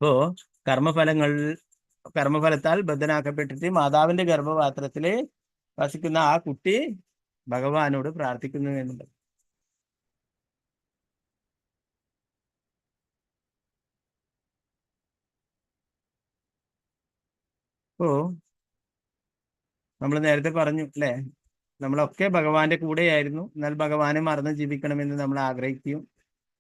അപ്പോ കർമ്മഫലത്താൽ ബദ്ധനാക്കപ്പെട്ടിട്ട് മാതാവിന്റെ ഗർഭപാത്രത്തില് വസിക്കുന്ന ആ കുട്ടി ഭഗവാനോട് പ്രാർത്ഥിക്കുന്നു എന്നുള്ളത്. അപ്പോ നമ്മൾ നേരത്തെ പറഞ്ഞു അല്ലെ, നമ്മളൊക്കെ ഭഗവാന്റെ കൂടെയായിരുന്നു. എന്നാൽ ഭഗവാനെ മറന്ന് ജീവിക്കണമെന്ന് നമ്മൾ ആഗ്രഹിക്കുകയും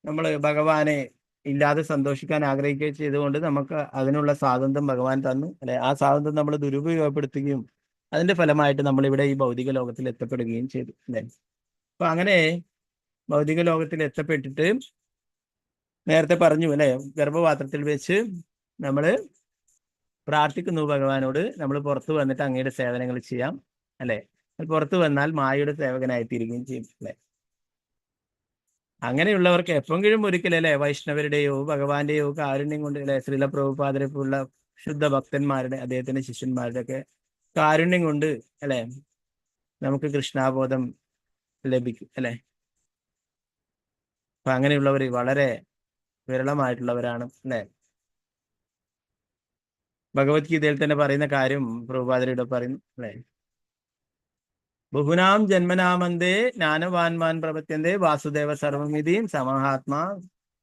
നമ്മൾ ഭഗവാനെ ഇല്ലാതെ സന്തോഷിക്കാൻ ആഗ്രഹിക്കുകയും ചെയ്തുകൊണ്ട് നമുക്ക് അതിനുള്ള സ്വാതന്ത്ര്യം ഭഗവാൻ തന്നു അല്ലെ. ആ സ്വാതന്ത്ര്യം നമ്മൾ ദുരുപയോഗപ്പെടുത്തുകയും അതിന്റെ ഫലമായിട്ട് നമ്മൾ ഇവിടെ ഈ ഭൗതിക ലോകത്തിൽ എത്തപ്പെടുകയും ചെയ്തു അല്ലെ. അപ്പൊ അങ്ങനെ ഭൗതിക ലോകത്തിൽ എത്തപ്പെട്ടിട്ട് നേരത്തെ പറഞ്ഞു അല്ലെ, ഗർഭപാത്രത്തിൽ വെച്ച് നമ്മൾ പ്രാർത്ഥിക്കുന്നു ഭഗവാനോട്, നമ്മൾ പുറത്തു വന്നിട്ട് അങ്ങയുടെ സേവനങ്ങൾ ചെയ്യാം അല്ലെ. പുറത്തു വന്നാൽ മായയുടെ സേവകനായി തീരുകയും ചെയ്യും അല്ലെ. അങ്ങനെയുള്ളവർക്ക് എപ്പോഴെങ്കിലും ഒരിക്കലും അല്ലെ വൈഷ്ണവരുടെയോ ഭഗവാന്റെയോ കാരുണ്യം കൊണ്ട് അല്ലെ, ശ്രീല പ്രഭുപാദരെ പോലുള്ള ശുദ്ധ ഭക്തന്മാരുടെ, അദ്ദേഹത്തിന്റെ ശിഷ്യന്മാരുടെ ഒക്കെ കാരുണ്യം കൊണ്ട് അല്ലെ നമുക്ക് കൃഷ്ണാബോധം ലഭിക്കും അല്ലെ. അപ്പൊ അങ്ങനെയുള്ളവർ വളരെ വിരളമായിട്ടുള്ളവരാണ് അല്ലെ. ഭഗവത്ഗീതയിൽ തന്നെ പറയുന്ന കാര്യം പ്രഭുപാദരുടെ പറയുന്നു അല്ലെ, ബഹുനാം ജന്മനാമന്തേ ജ്ഞാനവാൻമാൻ പ്രപത്യന്തേ വാസുദേവ സർവമിതിയും സമഹാത്മാ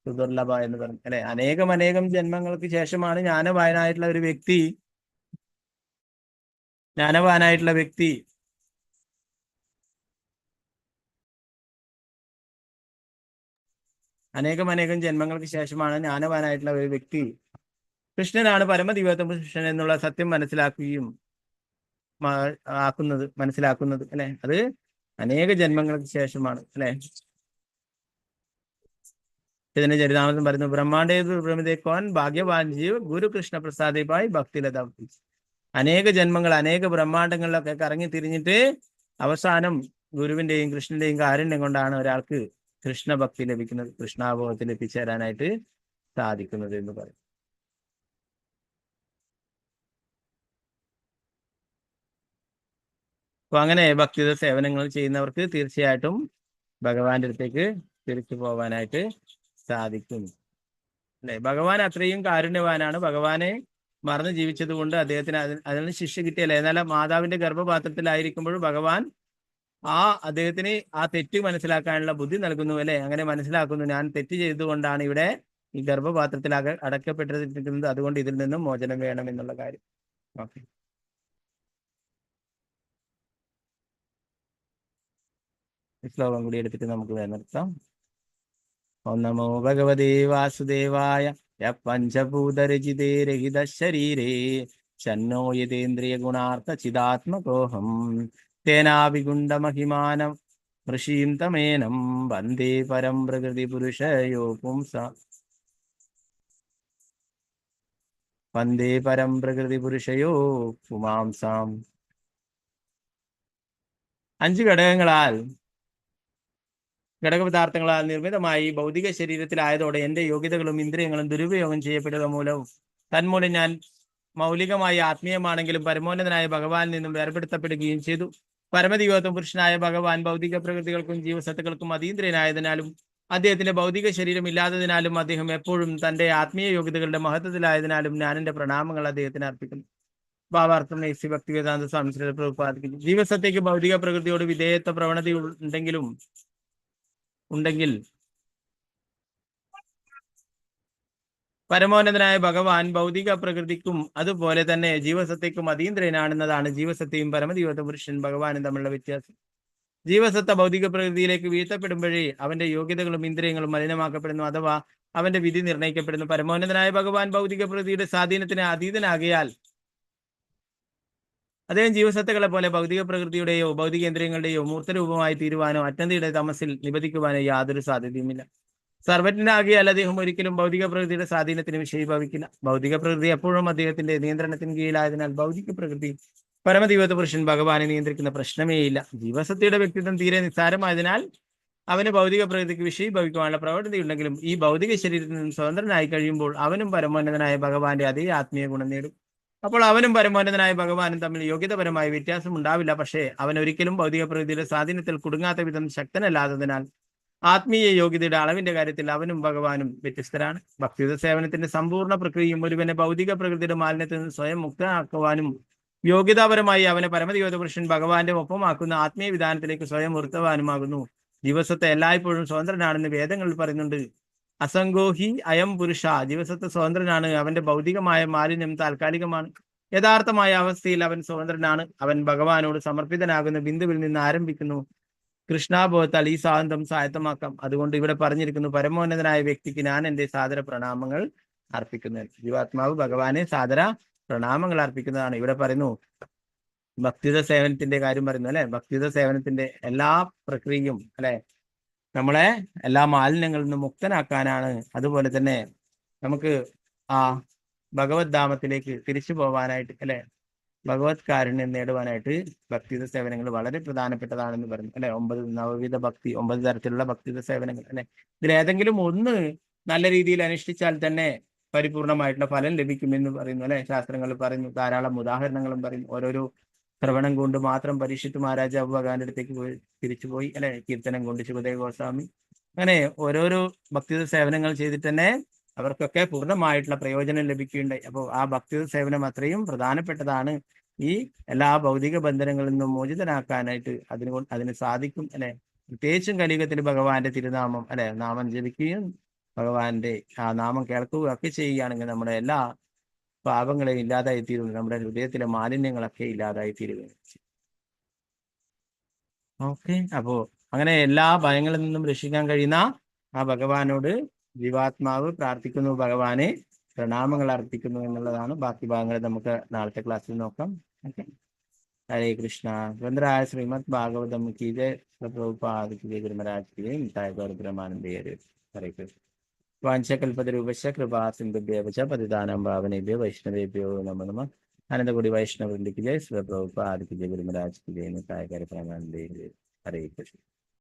സുദുർലഭ എന്ന് പറഞ്ഞു അല്ലെ. അനേകം ജന്മങ്ങൾക്ക് ശേഷമാണ് ജ്ഞാനവാനായിട്ടുള്ള വ്യക്തി അനേകം ജന്മങ്ങൾക്ക് ശേഷമാണ് ജ്ഞാനവാനായിട്ടുള്ള ഒരു വ്യക്തി കൃഷ്ണനാണ് പരമദിവ്യത്വ കൃഷ്ണൻ എന്നുള്ള സത്യം മനസ്സിലാക്കുന്നത് അല്ലെ. അത് അനേക ജന്മങ്ങൾക്ക് ശേഷമാണ് അല്ലെ. ഇതിന്റെ ചരിതാമൃതം പറയുന്നു, ബ്രഹ്മാണ്ഡേ ബ്രഹ്മദേക്കോൻ ഭാഗ്യവാൻ ജീവ് ഗുരു കൃഷ്ണ പ്രസാദിപ്പായി ഭക്തിലത. അനേക ജന്മങ്ങൾ അനേക ബ്രഹ്മാണ്ഡങ്ങളിലൊക്കെ കറങ്ങി തിരിഞ്ഞിട്ട് അവസാനം ഗുരുവിന്റെയും കൃഷ്ണന്റെയും കാരുണ്യം കൊണ്ടാണ് ഒരാൾക്ക് കൃഷ്ണഭക്തി ലഭിക്കുന്നത്, കൃഷ്ണാബോധത്തിൽ എത്തിച്ചേരാനായിട്ട് സാധിക്കുന്നത് എന്ന് പറയും. അപ്പൊ അങ്ങനെ ഭക്തിയുത സേവനങ്ങൾ ചെയ്യുന്നവർക്ക് തീർച്ചയായിട്ടും ഭഗവാന്റെ അടുത്തേക്ക് തിരിച്ചു പോവാനായിട്ട് സാധിക്കും അല്ലെ. ഭഗവാൻ അത്രയും കാരുണ്യവാനാണ്. ഭഗവാനെ മറന്ന് ജീവിച്ചത് കൊണ്ട് അദ്ദേഹത്തിന് അതിന് ശിക്ഷ കിട്ടിയല്ലേ. എന്നാൽ മാതാവിന്റെ ഗർഭപാത്രത്തിലായിരിക്കുമ്പോഴും ഭഗവാൻ അദ്ദേഹത്തിന് ആ തെറ്റ് മനസ്സിലാക്കാനുള്ള ബുദ്ധി നൽകുന്നു അല്ലെ. അങ്ങനെ മനസ്സിലാക്കുന്നു, ഞാൻ തെറ്റ് ചെയ്തുകൊണ്ടാണ് ഇവിടെ ഈ ഗർഭപാത്രത്തിൽ അടക്കപ്പെട്ടിരിക്കുന്നത്, അതുകൊണ്ട് ഇതിൽ നിന്നും മോചനം വേണം എന്നുള്ള കാര്യം. ഓക്കെ, ശ്ലോകം കൂടി എടുത്തിട്ട് നമുക്ക് നിർത്താം. ഓം നമോ ഭഗവതേ വാസുദേവായ പഞ്ചഭൂതരചിതേ രഹിത ശരീരേ ശന്നോ യതേന്ദ്രിയ ഗുണാർത്ഥ ചിദാത്മകോഹം തേനാവിഗുണ്ട മഹിമാനം ഋഷീം തമേനം വന്ദേ പരം പ്രകൃതി പുരുഷയോ പുംസ വന്ദേ പരം പ്രകൃതി പുരുഷയോ പുമാംസാം. 5 ഘടകപദാർത്ഥങ്ങളാൽ നിർമ്മിതമായി ഭൗതിക ശരീരത്തിലായതോടെ എന്റെ യോഗ്യതകളും ഇന്ദ്രിയങ്ങളും ദുരുപയോഗം ചെയ്യപ്പെടുക തന്മൂലം ഞാൻ മൗലികമായി ആത്മീയമാണെങ്കിലും പരമോന്നതനായ ഭഗവാനിൽ നിന്നും വേർപെടുത്തപ്പെടുകയും ചെയ്തു. പരമദിവ്യത്വ പുരുഷനായ ഭഗവാൻ ഭൗതിക പ്രകൃതികൾക്കും ജീവസത്തുക്കൾക്കും അതീന്ദ്രിയനായതിനാലും അദ്ദേഹത്തിന്റെ ഭൗതിക ശരീരം ഇല്ലാത്തതിനാലും അദ്ദേഹം എപ്പോഴും തന്റെ ആത്മീയ യോഗ്യതകളുടെ മഹത്വത്തിലായതിനാലും ഞാൻ എന്റെ പ്രണാമങ്ങൾ അദ്ദേഹത്തിന് അർപ്പിക്കുന്നു. ഭാവാർത്ഥം എസ് ഭക്തിവേദാന്ത സ്വാമി ശ്രീ പ്രഭുപാദിക്കുന്നു. ജീവസത്തേക്ക് ഭൗതിക പ്രകൃതിയോട് വിധേയത്വ പ്രവണത ഉണ്ടെങ്കിൽ പരമോന്നതനായ ഭഗവാൻ ഭൗതിക പ്രകൃതിക്കും അതുപോലെ തന്നെ ജീവസത്തേക്കും അതീന്ദ്രിയനാണെന്നതാണ് ജീവസത്തെയും പരമദിവ്യത്വ പുരുഷൻ ഭഗവാനും തമ്മിലുള്ള വ്യത്യാസം. ജീവസത്ത ഭൗതിക പ്രകൃതിയിലേക്ക് വീഴ്ത്തപ്പെടുമ്പോഴേ അവന്റെ യോഗ്യതകളും ഇന്ദ്രിയങ്ങളും മലിനമാക്കപ്പെടുന്നു, അഥവാ അവന്റെ വിധി നിർണയിക്കപ്പെടുന്നു. പരമോന്നതനായ ഭഗവാൻ ഭൗതിക പ്രകൃതിയുടെ സ്വാധീനത്തിന് അതീതനാകിയാൽ അദ്ദേഹം ജീവസത്തകളെ പോലെ ഭൗതിക പ്രകൃതിയുടെയോ ഭൗതികേന്ദ്രിയങ്ങളുടെയോ മൂർത്തരൂപമായി തീരുവാനോ അത്യന്തയുടെ തമസിൽ നിബന്ധിക്കുവാനോ യാതൊരു സാധ്യതയുമില്ല. സർവജ്ഞനാകിയാൽ അദ്ദേഹം ഒരിക്കലും ഭൗതിക പ്രകൃതിയുടെ സ്വാധീനത്തിന് വിഷയീഭവിക്കില്ല. ഭൗതിക പ്രകൃതി എപ്പോഴും അദ്ദേഹത്തിന്റെ നിയന്ത്രണത്തിന് കീഴിലായതിനാൽ ഭൗതിക പ്രകൃതി പരമദിവ്യത്വ പുരുഷൻ ഭഗവാനെ നിയന്ത്രിക്കുന്ന പ്രശ്നമേയില്ല. ജീവസത്തയുടെ വ്യക്തിത്വം തീരെ നിസ്സാരമായതിനാൽ അവന് ഭൗതിക പ്രകൃതിക്ക് വിഷയീഭവിക്കുവാനുള്ള പ്രവണതയുണ്ടെങ്കിലും ഈ ഭൗതിക ശരീരത്തിൽ നിന്നും സ്വതന്ത്രനായി കഴിയുമ്പോൾ അവനും പരമോന്നതനായ ഭഗവാന്റെ അതേ ആത്മീയ ഗുണം നേടും. അപ്പോൾ അവനും പരമോന്നതനായ ഭഗവാനും തമ്മിൽ യോഗ്യതപരമായ വ്യത്യാസം ഉണ്ടാവില്ല. പക്ഷേ അവൻ ഒരിക്കലും ഭൗതിക പ്രകൃതിയുടെ സ്വാധീനത്തിൽ കുടുങ്ങാത്ത വിധം ശക്തനല്ലാത്തതിനാൽ ആത്മീയ യോഗ്യതയുടെ അളവിന്റെ കാര്യത്തിൽ അവനും ഭഗവാനും വ്യത്യസ്തരാണ്. ഭക്തിയുത സേവനത്തിന്റെ സമ്പൂർണ്ണ പ്രക്രിയയും ഒരുവനെ ഭൗതിക പ്രകൃതിയുടെ മാലിന്യത്തിൽ നിന്ന് സ്വയം മുക്തനാക്കുവാനും യോഗ്യതാപരമായി അവനെ പരമദിവ്യത്വ പുരുഷൻ ഭഗവാന്റെ ഒപ്പമാക്കുന്ന ആത്മീയ വിധാനത്തിലേക്ക് സ്വയം ഉയർത്തുവാനുമാകുന്നു. ദിവസത്തെ എല്ലായ്പ്പോഴും സ്വതന്ത്രനാണെന്ന് വേദങ്ങളിൽ പറയുന്നുണ്ട്. അസംഗോഹി അയം പുരുഷ, ദിവസത്തെ സ്വതന്ത്രനാണ്. അവന്റെ ഭൗതികമായ മാലിന്യം താൽക്കാലികമാണ്. യഥാർത്ഥമായ അവസ്ഥയിൽ അവൻ സ്വതന്ത്രനാണ്. അവൻ ഭഗവാനോട് സമർപ്പിതനാകുന്ന ബിന്ദുവിൽ നിന്ന് ആരംഭിക്കുന്നു. കൃഷ്ണാബോധത്താൽ ഈ സ്വാതന്ത്ര്യം സ്വായത്തമാക്കാം. അതുകൊണ്ട് ഇവിടെ പറഞ്ഞിരിക്കുന്നു, പരമോന്നതനായ വ്യക്തിക്ക് ഞാൻ എന്റെ സാദര പ്രണാമങ്ങൾ അർപ്പിക്കുന്നു. ജീവാത്മാവ് ഭഗവാനെ സാദര പ്രണാമങ്ങൾ അർപ്പിക്കുന്നതാണ്. ഇവിടെ പറയുന്നു ഭക്തിയുത സേവനത്തിന്റെ കാര്യം പറയുന്നു അല്ലെ. ഭക്തിയുത സേവനത്തിന്റെ എല്ലാ പ്രക്രിയയും അല്ലെ നമ്മളെ എല്ലാ മാലിന്യങ്ങളിൽ നിന്നും മുക്തനാക്കാനാണ്. അതുപോലെ തന്നെ നമുക്ക് ഭഗവത് ധാമത്തിലേക്ക് തിരിച്ചു പോവാനായിട്ട് അല്ലെ, ഭഗവത് കാരുണ്യം നേടുവാനായിട്ട് ഭക്തിയുത സേവനങ്ങൾ വളരെ പ്രധാനപ്പെട്ടതാണെന്ന് പറഞ്ഞു അല്ലെ. 9 നവവിധ ഭക്തി, 9 തരത്തിലുള്ള ഭക്തിയുത സേവനങ്ങൾ അല്ലെ. ഇതിലേതെങ്കിലും ഒന്ന് നല്ല രീതിയിൽ അനുഷ്ഠിച്ചാൽ തന്നെ പരിപൂർണമായിട്ടുള്ള ഫലം ലഭിക്കുമെന്ന് പറയുന്നു അല്ലെ. ശാസ്ത്രങ്ങൾ പറയുന്നു, ധാരാളം ഉദാഹരണങ്ങളും പറയുന്നു. ഓരോരോ ശ്രവണം കൊണ്ട് മാത്രം പരീക്ഷിത്ത് മഹാരാജാവ് ഭഗവാന്റെ അടുത്തേക്ക് തിരിച്ചുപോയി അല്ലെ. കീർത്തനം കൊണ്ട് ശിവദേവ ഗോസ്വാമി, അങ്ങനെ ഓരോരോ ഭക്തിയുത സേവനങ്ങൾ ചെയ്തിട്ട് തന്നെ അവർക്കൊക്കെ പൂർണ്ണമായിട്ടുള്ള പ്രയോജനം ലഭിക്കുകയുണ്ടായി. അപ്പോൾ ആ ഭക്തിയുത സേവനം അത്രയും പ്രധാനപ്പെട്ടതാണ്. ഈ എല്ലാ ഭൗതിക ബന്ധനങ്ങളിൽ നിന്നും മോചിതനാക്കാനായിട്ട് അതിന് സാധിക്കും അല്ലെ. പ്രത്യേകിച്ചും കലിയുഗത്തിൽ ഭഗവാന്റെ തിരുനാമം അല്ലെ, നാമം ജപിക്കുകയും ഭഗവാന്റെ ആ നാമം കേൾക്കുകയും ഒക്കെ ചെയ്യുകയാണെങ്കിൽ നമ്മുടെ എല്ലാ പാപങ്ങളെ ഇല്ലാതായി തീരുന്നു, നമ്മുടെ ഹൃദയത്തിലെ മാലിന്യങ്ങളൊക്കെ ഇല്ലാതായി തീരുകയും. ഓക്കെ, അപ്പോ അങ്ങനെ എല്ലാ ഭയങ്ങളിൽ നിന്നും രക്ഷിക്കാൻ കഴിയുന്ന ആ ഭഗവാനോട് ജീവാത്മാവ് പ്രാർത്ഥിക്കുന്നു, ഭഗവാനെ പ്രണാമങ്ങൾ അർപ്പിക്കുന്നു എന്നുള്ളതാണ്. ബാക്കി ഭാഗങ്ങൾ നമുക്ക് നാളത്തെ ക്ലാസ്സിൽ നോക്കാം. ഓക്കെ, ഹരേ കൃഷ്ണ. ഗ്രന്ഥരായ ശ്രീമദ് ഭാഗവതം കി ജയ, പ്രഭുപാദ് കി ജയ, ഗുരുമരാജ് കി ജയ, മിഠായി ഗൗരബ്രഹ്മാനന്ദേ ഹരേ. ഹരേ കൃഷ്ണ. വാഞ്ചകൽപതരൂപശ്ച കൃപാ സിന്ധുഭ്യവ ച പതിതാനാം പാവനേഭ്യോ വൈഷ്ണവേഭ്യോ നമോ നമഃ. അനന്തകോടി വൈഷ്ണവൃന്ദ കി ജയ, ശ്രീ പ്രഭുപാദ് കി ജയ, ഗുരുമരാജ് കി ജയ, മിഠായി ഗൗരബ്രഹ്മാനന്ദേ ഹരേ. ഹരേ കൃഷ്ണ.